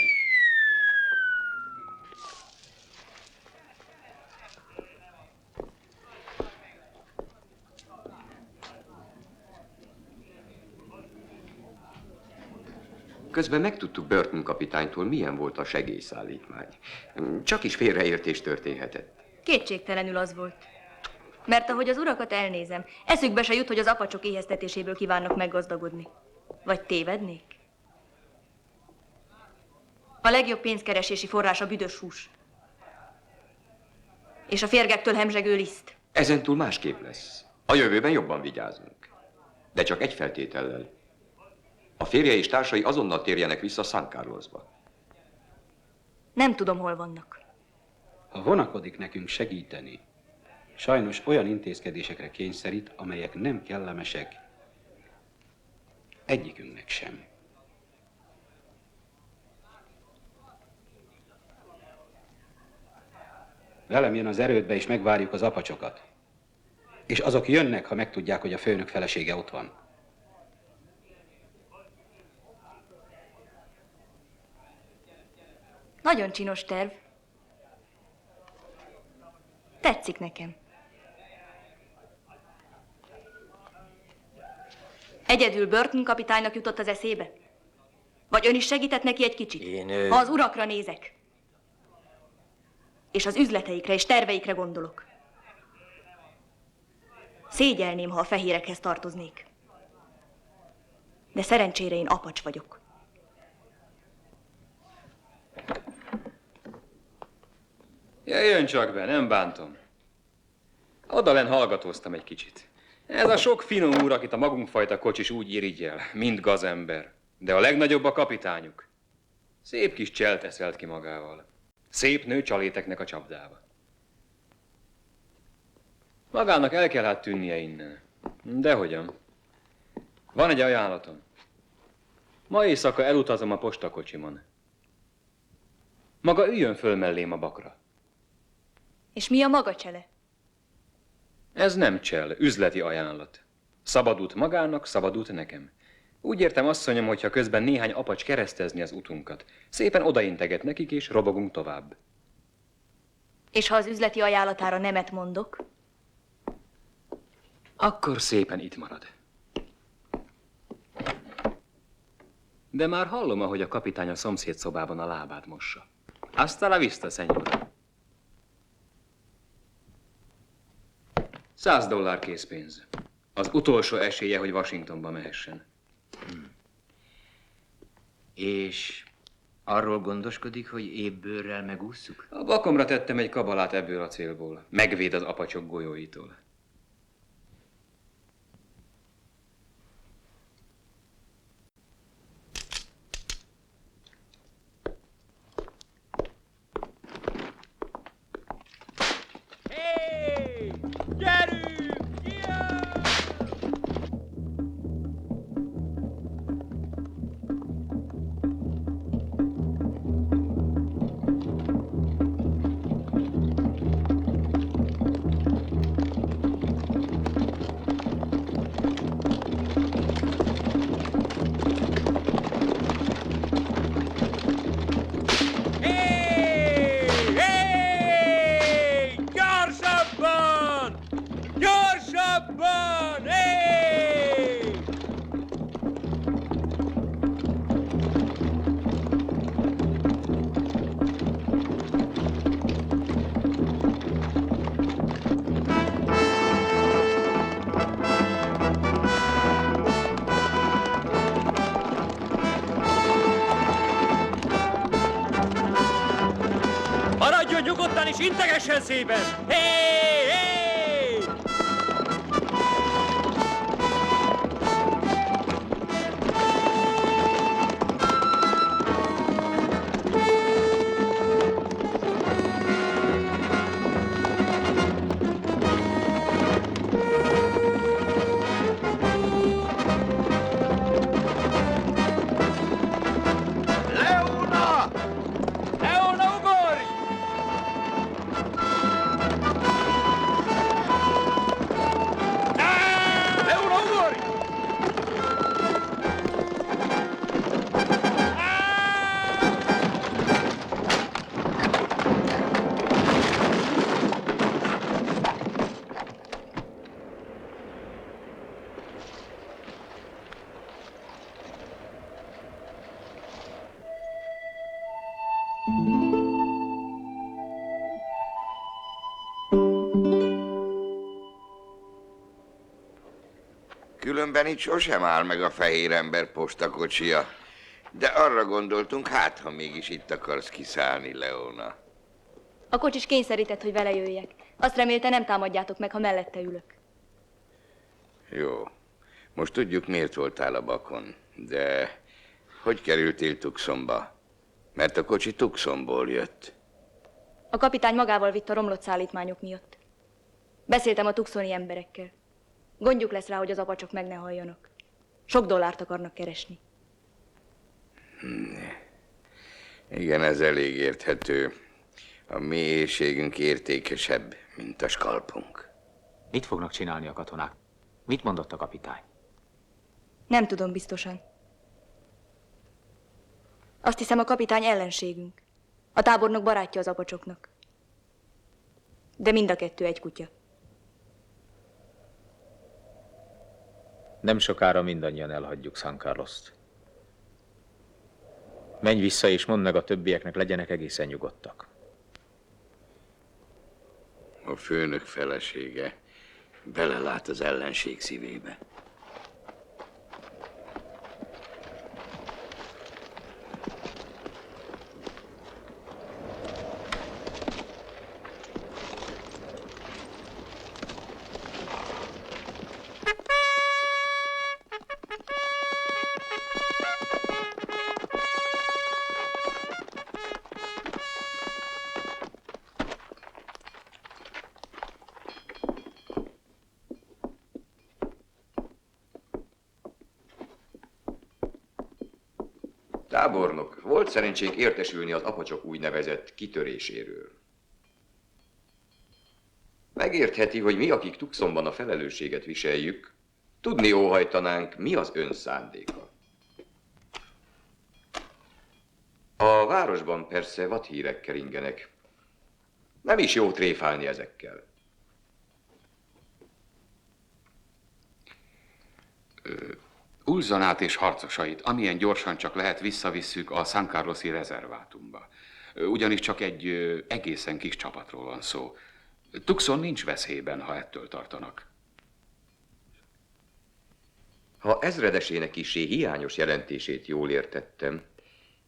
Közben megtudtuk Burton kapitánytól, milyen volt a segélyszállítmány. Csak is félreértés történhetett. Kétségtelenül az volt. Mert ahogy az urakat elnézem, eszükbe se jut, hogy az apacsok éheztetéséből kívánnak meggazdagodni. Vagy tévednék? A legjobb pénzkeresési forrás a büdös hús. És a férgektől hemzsegő liszt. Ezentúl másképp lesz. A jövőben jobban vigyázunk. De csak egy feltétellel. A férje és társai azonnal térjenek vissza San Carlosba. Nem tudom, hol vannak. Ha vonakodik nekünk segíteni, sajnos olyan intézkedésekre kényszerít, amelyek nem kellemesek egyikünknek sem. Velem jön az erődbe, és megvárjuk az apacsokat. És azok jönnek, ha megtudják, hogy a főnök felesége ott van. Nagyon csinos terv. Tetszik nekem. Egyedül Burton kapitánynak jutott az eszébe? Vagy ön is segített neki egy kicsit? Ha az urakra nézek. És az üzleteikre és terveikre gondolok. Szégyelném, ha a fehérekhez tartoznék. De szerencsére én apacs vagyok. Jöjjön csak be, nem bántom. Odalen hallgatóztam egy kicsit. Ez a sok finom úr, akit a magunkfajta kocsis úgy irigyel, mint gazember. De a legnagyobb a kapitányuk. Szép kis cselt eszelt ki magával. Szép nő csaléteknek a csapdába. Magának el kell hát tűnnie innen. Dehogyan. Van egy ajánlatom. Ma éjszaka elutazom a postakocsimon. Maga üljön föl mellém a bakra. És mi a maga csele? Ez nem csel, üzleti ajánlat. Szabad út magának, szabad út nekem. Úgy értem, asszonyom, hogyha közben néhány apacs keresztezni az utunkat. Szépen odainteget nekik, és robogunk tovább. És ha az üzleti ajánlatára nemet mondok? Akkor szépen itt marad. De már hallom, ahogy a kapitány a szomszéd szobában a lábát mossa. Hasta la vista, señora. $100 készpénz. Az utolsó esélye, hogy Washingtonba mehessen. És arról gondoskodik, hogy épp bőrrel megússzuk? A bakomra tettem egy kabalát ebből a célból. Megvéd az apacsok golyóitól. Maradjon nyugodtan és integessen szépen! Hé, hé! Leona! Leona, ugorj! Leona, ugorj! Különben itt sosem áll meg a fehér ember postakocsia. De arra gondoltunk, hát ha mégis itt akarsz kiszállni, Leona. A kocsis kényszerített, hogy vele jöjjek. Azt remélte, nem támadjátok meg, ha mellette ülök. Jó. Most tudjuk, miért voltál a bakon. De hogy kerültél Tucsonba? Mert a kocsi Tucsonból jött. A kapitány magával vitt a romlott szállítmányok miatt. Beszéltem a tucsoni emberekkel. Gondjuk lesz rá, hogy az apacsok meg ne halljanak. Sok dollárt akarnak keresni. Igen, ez elég érthető. A mi éhségünk értékesebb, mint a skalpunk. Mit fognak csinálni a katonák? Mit mondott a kapitány? Nem tudom biztosan. Azt hiszem, a kapitány ellenségünk. A tábornok barátja az apacsoknak. De mind a kettő egy kutya. Nem sokára mindannyian elhagyjuk San Carlost. Menj vissza és mondd meg a többieknek, legyenek egészen nyugodtak. A főnök felesége belelát az ellenség szívébe. Tábornok, volt szerencsénk értesülni az apacsok úgynevezett kitöréséről. Megértheti, hogy mi, akik Tucsonban a felelősséget viseljük, tudni óhajtanánk, mi az ön szándéka. A városban persze vadhírek keringenek. Nem is jó tréfálni ezekkel. Ulzanát és harcosait, amilyen gyorsan csak lehet, visszavisszük a San Carlosi rezervátumba. Ugyanis csak egy egészen kis csapatról van szó. Tucson nincs veszélyben, ha ettől tartanak. Ha ezredesének kissé hiányos jelentését jól értettem,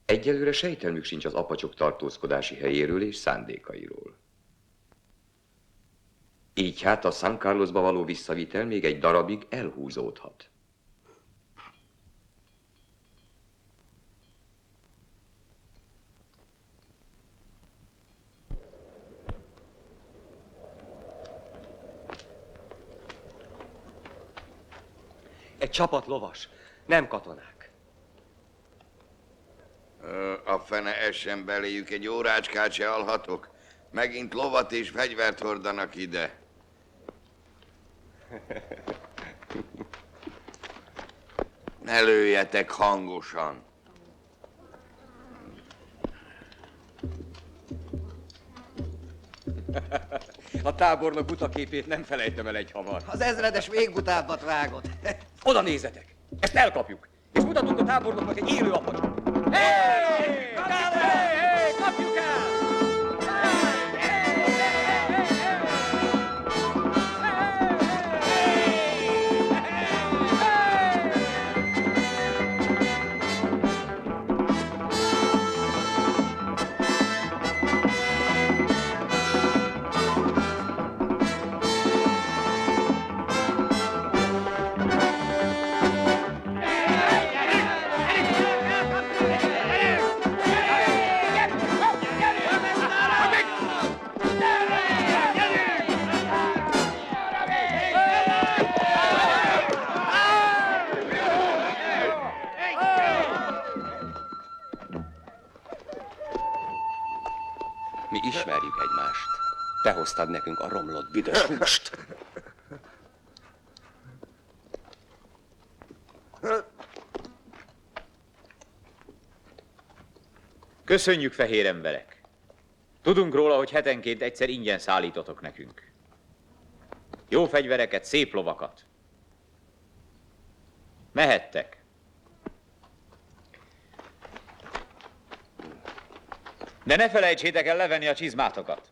egyelőre sejtelmük sincs az apacsok tartózkodási helyéről és szándékairól. Így hát a San Carlosba való visszavitel még egy darabig elhúzódhat. Egy csapat lovas, nem katonák. A fene essen beléjük, egy órácskát se alhatok. Megint lovat és fegyvert hordanak ide. Ne lőjetek hangosan. A tábornok butaképét nem felejtem el egy hamar. Az ezredes még butábbat vágott. Oda nézzetek! Ezt elkapjuk, és mutatunk a tábornoknak egy élő apacsot. Hey! Kapjuk el! Mi ismerjük egymást. Te hoztad nekünk a romlott büdös húst. Köszönjük, fehér emberek! Tudunk róla, hogy hetenként egyszer ingyen szállítotok nekünk. Jó fegyvereket, szép lovakat. Mehettek. De ne felejtsétek el levenni a csizmátokat.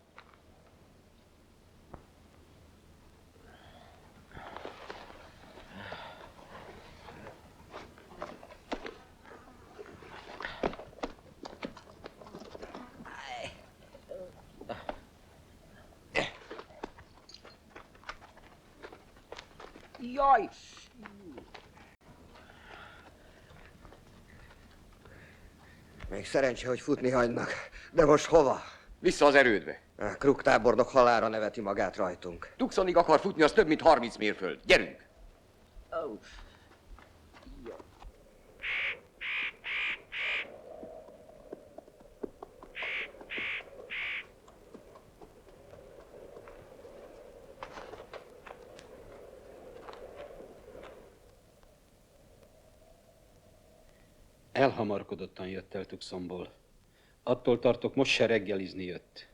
Jaj! Még szerencse, hogy futni hagynak. De most hova? Vissza az erődbe. A Kruk tábornok halálra neveti magát rajtunk. Tucsonig akar futni, az több mint 30 mérföld. Gyerünk! Oh. Elhamarkodottan jött el Tucsonból. Attól tartok, most se reggelizni jött.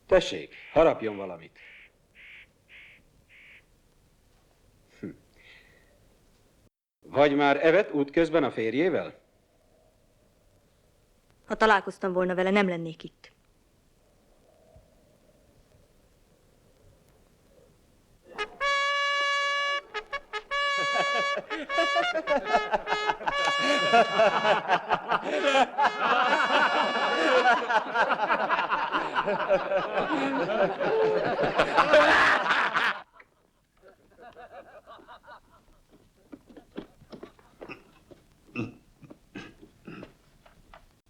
Tessék, harapjon valamit. Vagy már evett útközben a férjével? Ha találkoztam volna vele, nem lennék itt.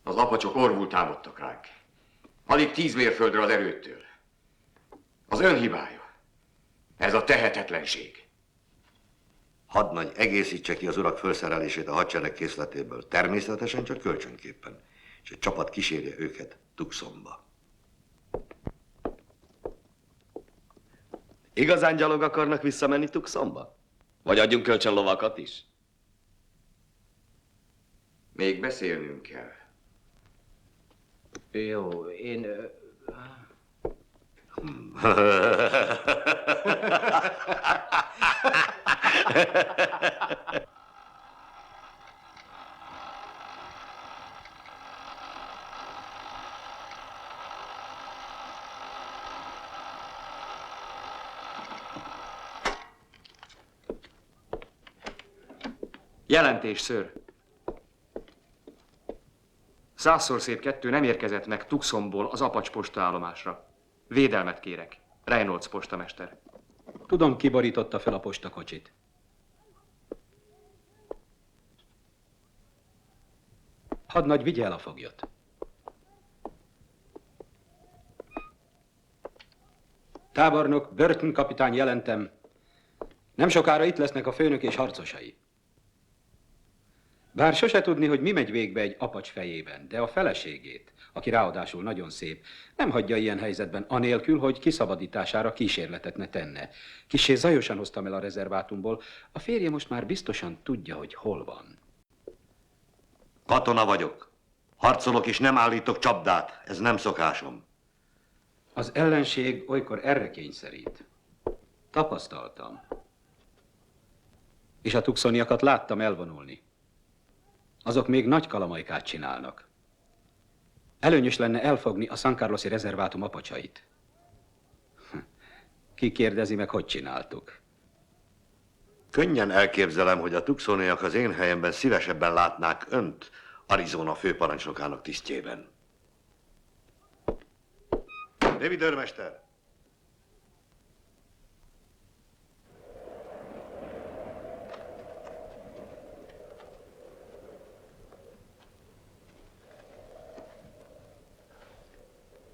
Az apacsok orvul támadtak ránk. Alig 10 mérföldre az erődtől. Az ön hibája. Ez a tehetetlenség. Hadnagy egészítse ki az urak felszerelését a hadsereg készletéből, természetesen csak kölcsönképpen, és egy csapat kísérje őket Tucsonba. Igazán gyalog akarnak visszamenni Tucsonba? Vagy adjunk kölcsön lovakat is? Még beszélnünk kell. Jó, én... Jelentés, ször. 100-szor szép 2 nem érkezett meg Tucsonból az Apacs postaállomásra. Védelmet kérek. Reynolds postamester. Tudom, ki borította fel a postakocsit. Hadnagy, vigye el a foglyot. Tábornok, Burton kapitány, jelentem. Nem sokára itt lesznek a főnök és harcosai. Bár sose tudni, hogy mi megy végbe egy apacs fejében, de a feleségét, aki ráadásul nagyon szép, nem hagyja ilyen helyzetben anélkül, hogy kiszabadítására kísérletet ne tenne. Kissé zajosan hoztam el a rezervátumból, a férje most már biztosan tudja, hogy hol van. Katona vagyok. Harcolok és nem állítok csapdát. Ez nem szokásom. Az ellenség olykor erre kényszerít. Tapasztaltam. És a tucsoniakat láttam elvonulni. Azok még nagy kalamajkát csinálnak. Előnyös lenne elfogni a San Carlosi rezervátum apacsait. Ki kérdezi meg, hogy csináltuk? Könnyen elképzelem, hogy a tucsoniak az én helyemben szívesebben látnák önt Arizona főparancsnokának tisztjében. David őrmester!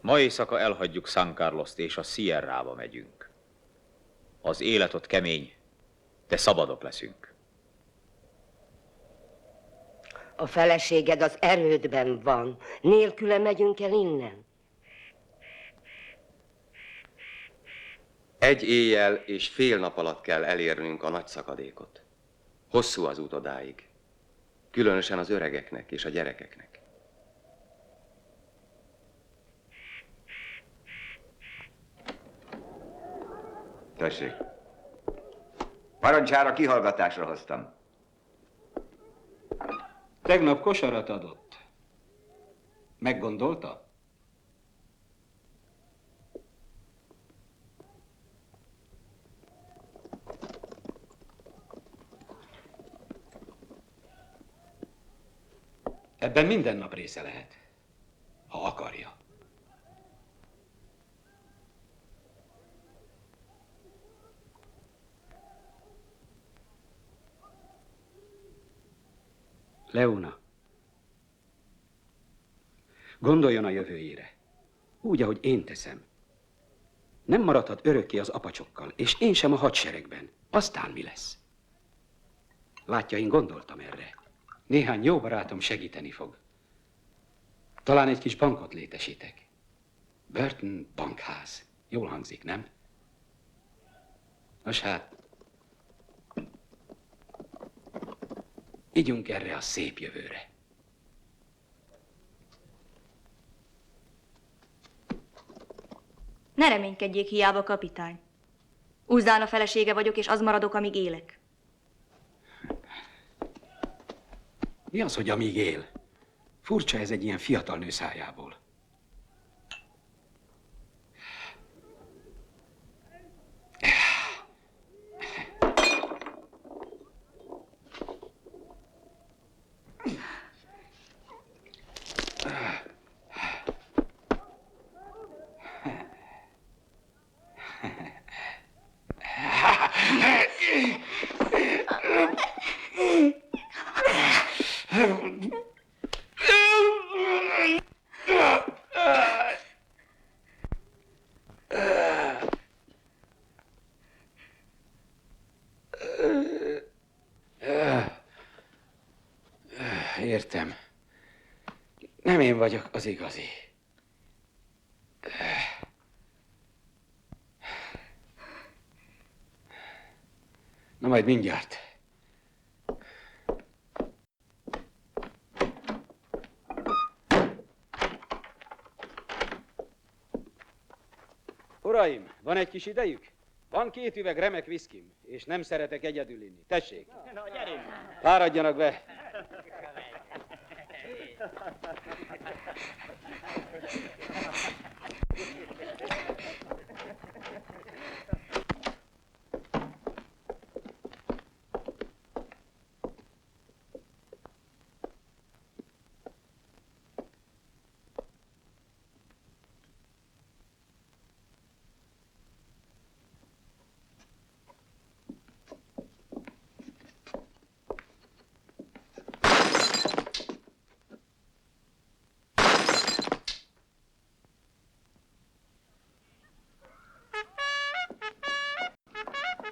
Ma éjszaka elhagyjuk San Carlost és a Sierrába megyünk. Az élet ott kemény, de szabadok leszünk. A feleséged az erődben van. Nélküle megyünk el innen. Egy éjjel és fél nap alatt kell elérnünk a nagy szakadékot. Hosszú az út odáig. Különösen az öregeknek és a gyerekeknek. Tessék. Parancsára kihallgatásra hoztam. Tegnap kosarat adott. Meggondolta? Ebben minden nap része lehet, ha akarja. Leona, gondoljon a jövőjére, úgy, ahogy én teszem. Nem maradhat örökké az apacsokkal, és én sem a hadseregben. Aztán mi lesz? Látja, én gondoltam erre. Néhány jó barátom segíteni fog. Talán egy kis bankot létesítek. Burton bankház. Jól hangzik, nem? Nos hát, igyunk erre a szép jövőre. Ne reménykedjék hiába, kapitány. Uzdán a felesége vagyok, és az maradok, amíg élek. Mi az, hogy amíg él? Furcsa ez egy ilyen fiatal nő szájából. Értem. Nem én vagyok az igazi. Na majd mindjárt. Uraim, van egy kis idejük? Van 2 üveg remek viszkim, és nem szeretek egyedül inni. Tessék! Fáradjanak be!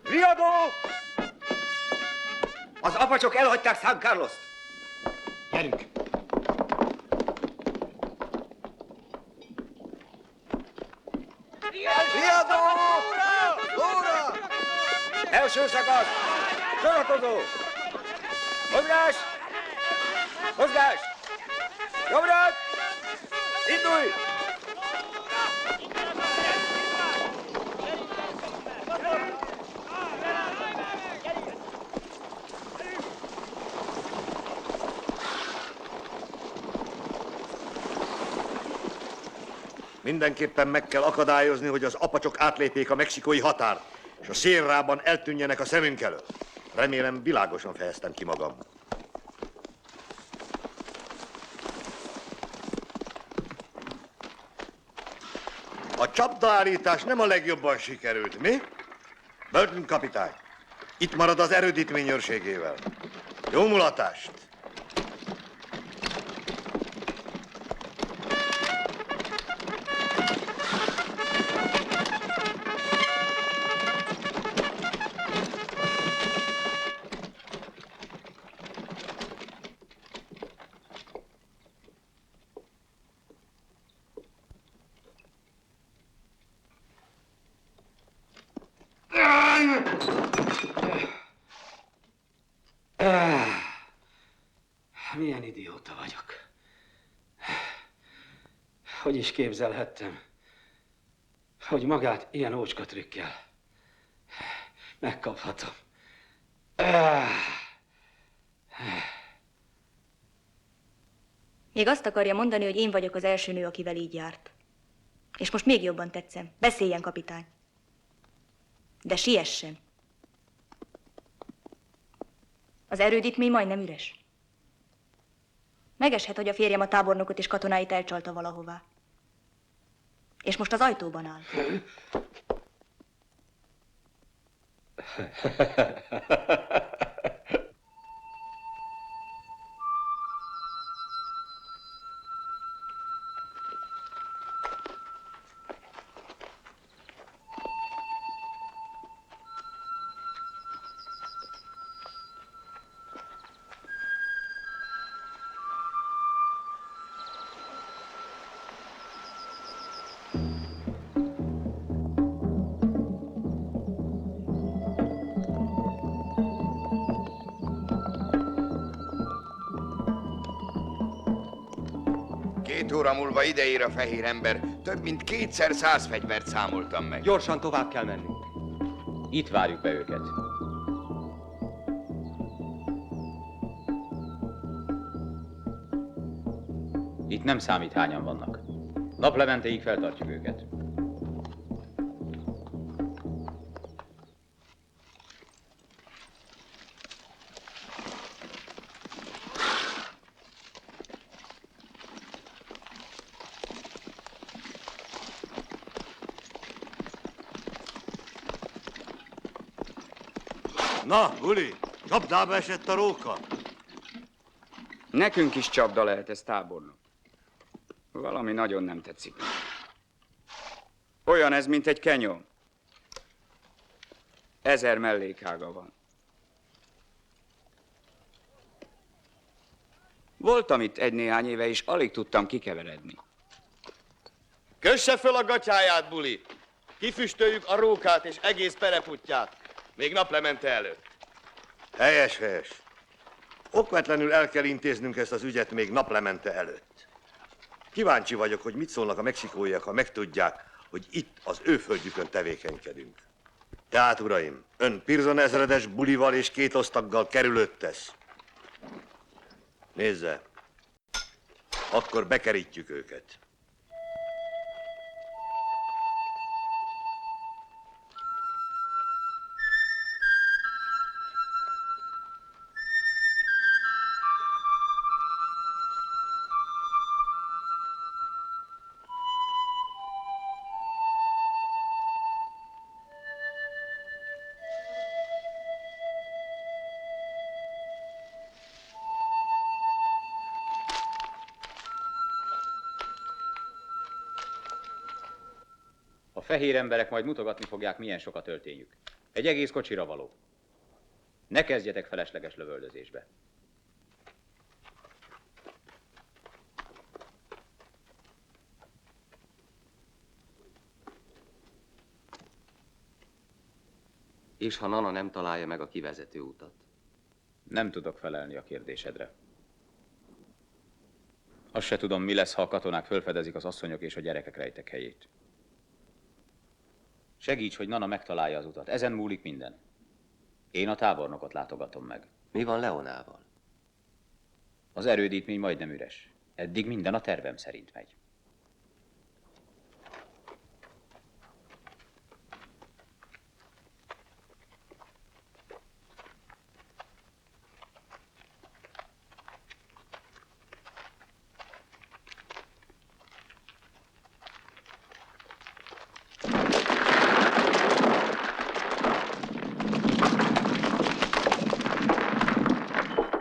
Riadó! Az apacsok elhagyták San Carlost. Gyerünk! Riadó! Óra! Első szakasz! Sorakozó! Mozgás! Mozgás! Jobbra! Indulj! Mindenképpen meg kell akadályozni, hogy az apacsok átlépjék a mexikói határt, és a Sierrában eltűnjenek a szemünk előtt. Remélem, világosan fejeztem ki magam. A csapdaállítás nem a legjobban sikerült, mi? Burton kapitány, itt marad az erődítmény őrségével. Jó mulatást! Milyen idióta vagyok. Hogy is képzelhettem, hogy magát ilyen ócska trükkel megkaphatom. Még azt akarja mondani, hogy én vagyok az első nő, akivel így járt. És most még jobban tetszem. Beszéljen, kapitány. De siessen. Az erődítmény majdnem üres. Megeshet, hogy a férjem a tábornokot és katonáit elcsalta valahová. És most az ajtóban áll. Óra múlva ideér a fehér ember. Több mint 200 fegyvert számoltam meg. Gyorsan tovább kell mennünk. Itt várjuk be őket. Itt nem számít, hányan vannak. Naplementéig feltartjuk őket. Na, Uli, csapdába esett a róka. Nekünk is csapda lehet ez, tábornok. Valami nagyon nem tetszik. Olyan ez, mint egy kenyó. 1000 mellékága van. Voltam itt egy-néhány éve, és alig tudtam kikeveredni. Kösse föl a gatyáját, buli! Kifüstöljük a rókát és egész pereputját, még naplemente előtt. Helyes, helyes. Okvetlenül el kell intéznünk ezt az ügyet még naplemente előtt. Kíváncsi vagyok, hogy mit szólnak a mexikóiak, ha megtudják, hogy itt az ő földjükön tevékenykedünk. Tehát, uraim, ön Pearson ezredes bulival és 2 osztaggal kerülőt tesz. Nézze, akkor bekerítjük őket. A fehér emberek majd mutogatni fogják, milyen sok a töltényük. Egy egész kocsira való. Ne kezdjetek felesleges lövöldözésbe. És ha Nana nem találja meg a kivezető utat? Nem tudok felelni a kérdésedre. Azt se tudom, mi lesz, ha a katonák felfedezik az asszonyok és a gyerekek rejtek helyét. Segíts, hogy Nana megtalálja az utat. Ezen múlik minden. Én a tábornokot látogatom meg. Mi van Leonával? Az erődítmény majdnem üres. Eddig minden a tervem szerint megy.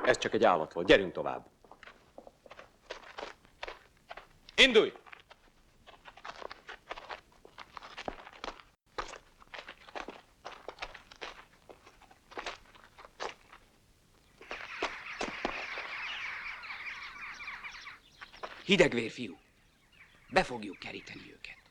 Ez csak egy állat volt. Gyerünk tovább. Indulj! Hidegvér, fiú. Be fogjuk keríteni őket.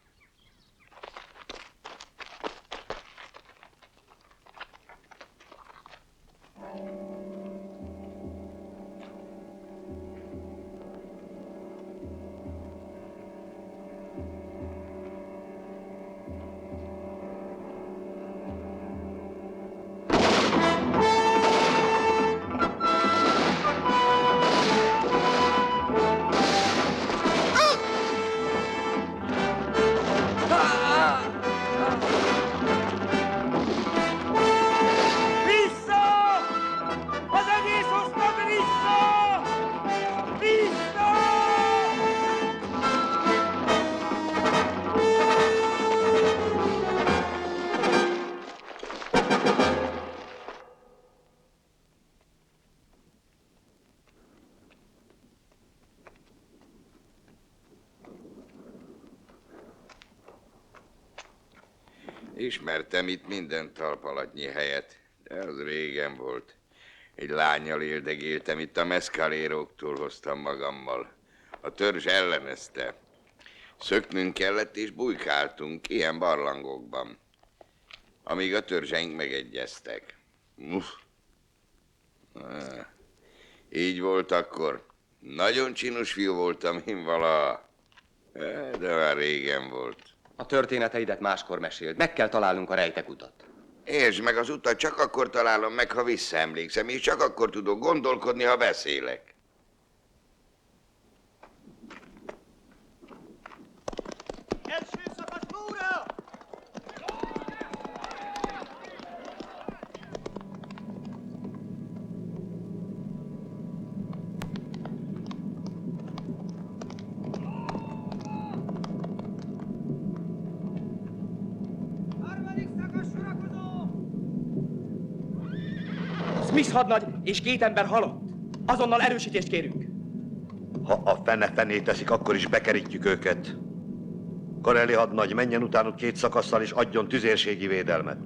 Ismertem itt minden talpalatnyi helyet, de az régen volt. Egy lánnyal éldegéltem, itt a meszkaléróktól hoztam magammal. A törzs ellenezte. Szöknünk kellett és bujkáltunk ilyen barlangokban, amíg a törzseink megegyeztek. Így volt akkor. Nagyon csinos fiú voltam én valaha, de már régen volt. A történeteidet máskor meséld. Meg kell találnunk a rejtekutat. Értsd meg, az utat csak akkor találom meg, ha visszaemlékszem, és csak akkor tudok gondolkodni, ha beszélek. Első szakasz lóra! Smith hadnagy és 2 ember halott. Azonnal erősítést kérünk. Ha a fene teszik, akkor is bekerítjük őket. Corelli hadnagy, menjen utánuk 2 szakasszal és adjon tüzérségi védelmet.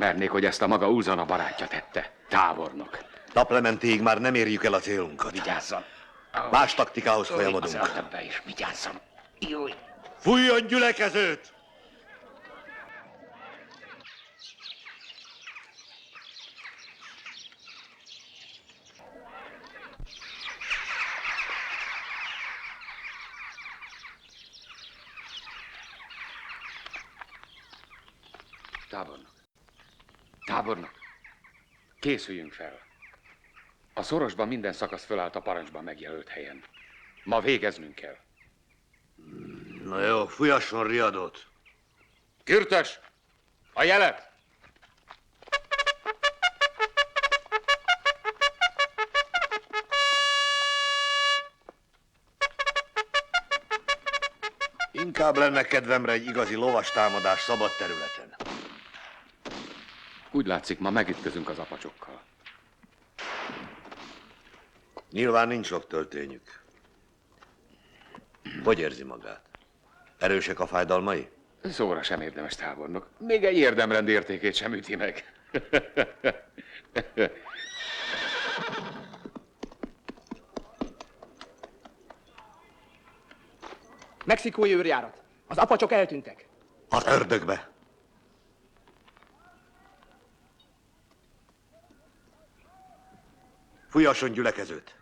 mernék, hogy ezt a maga Ulzana barátja tette. Tábornok. Naplementéig már nem érjük el a célunkat. Vigyázzon! Más taktikához folyamodunk. Az ördögbe is, vigyázzon! Júj! Fújjon gyülekezőt! Tábornok. Tábornok. Készüljünk fel. A szorosban minden szakasz fölállt a parancsban megjelölt helyen. Ma végeznünk kell. Na jó, fújasson riadót. Kürtös! A jelet! Inkább lenne kedvemre egy igazi lovas támadás szabad területen. Úgy látszik, ma megütközünk az apacsokkal. Nyilván nincs sok töltényük. Hogy érzi magát? Erősek a fájdalmai? Szóra sem érdemes, tábornok. Még egy érdemrend értékét sem üti meg. Mexikói őrjárat. Az apacsok eltűntek. Az ördögbe! Fújasson gyülekezőt!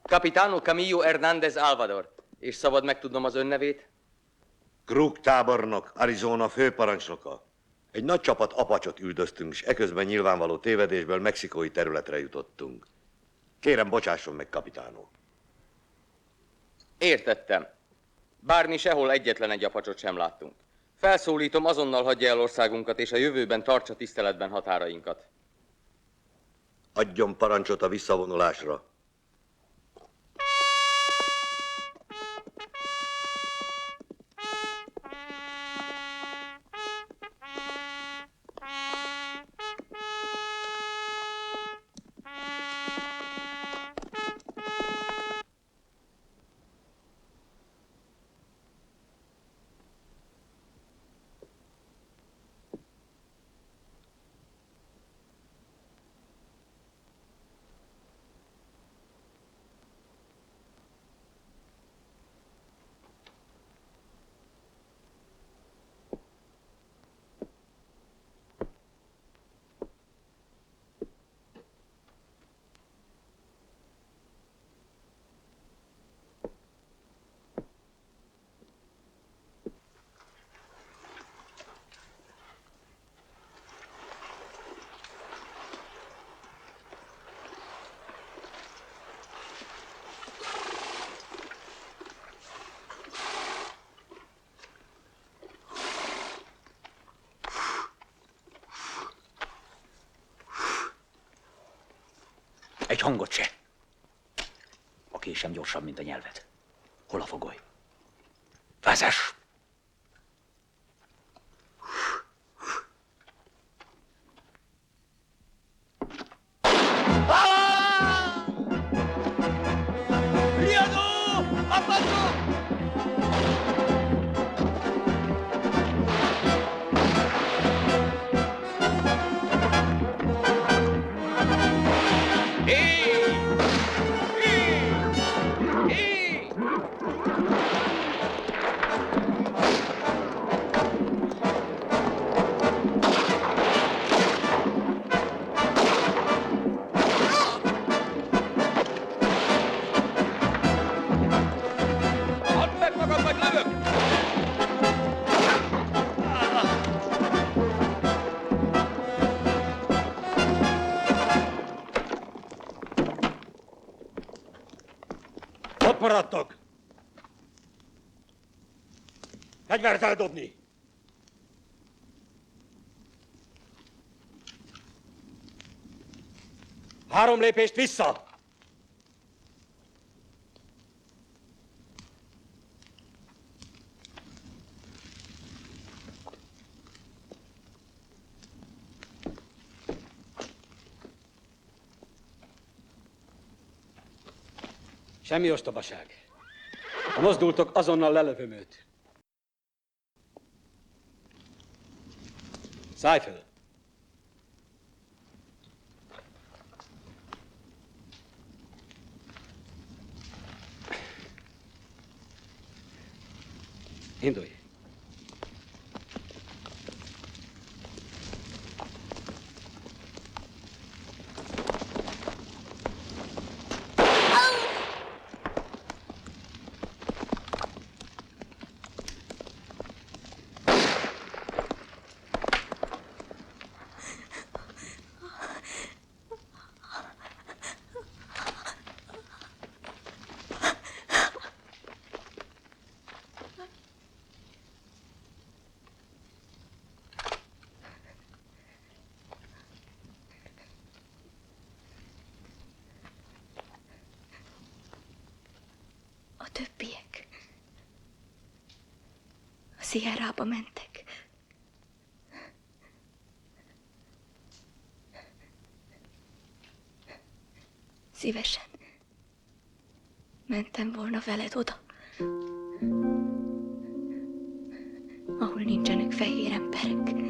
Capitano Camillo Hernández Alvador. És szabad megtudnom az önnevét? Crook tábornok, Arizona főparancsnoka. Egy nagy csapat apacsot üldöztünk, és eközben nyilvánvaló tévedésből mexikói területre jutottunk. Kérem, bocsásson meg, kapitánó. Értettem. Bár mi sehol egyetlen egy apacsot sem láttunk. Felszólítom, azonnal hagyja el országunkat, és a jövőben tartsa tiszteletben határainkat. Adjon parancsot a visszavonulásra. Egy hangot se. A késem gyorsabb, mint a nyelved. Hol a fogoly? Vezess! Riadó! Apacsok! Ott maradtok! Fegyvert eldobni! Három lépést vissza! Semmi ostobaság. Ha mozdultok, azonnal lelövöm őt. Szállj föl! Indulj! A többiek a Sierrába mentek. Szívesen mentem volna veled oda, ahol nincsenek fehér emberek.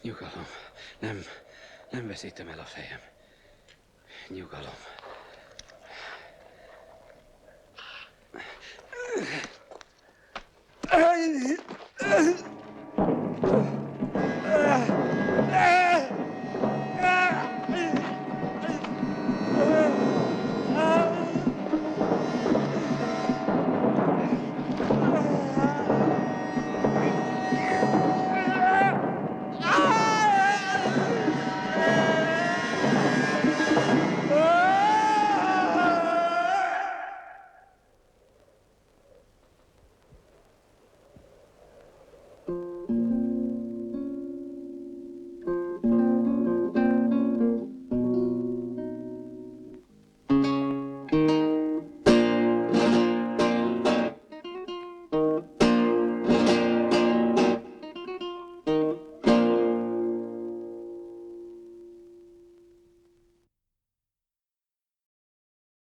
Nyugalom. Nem veszítem el a fejem. Nyugalom.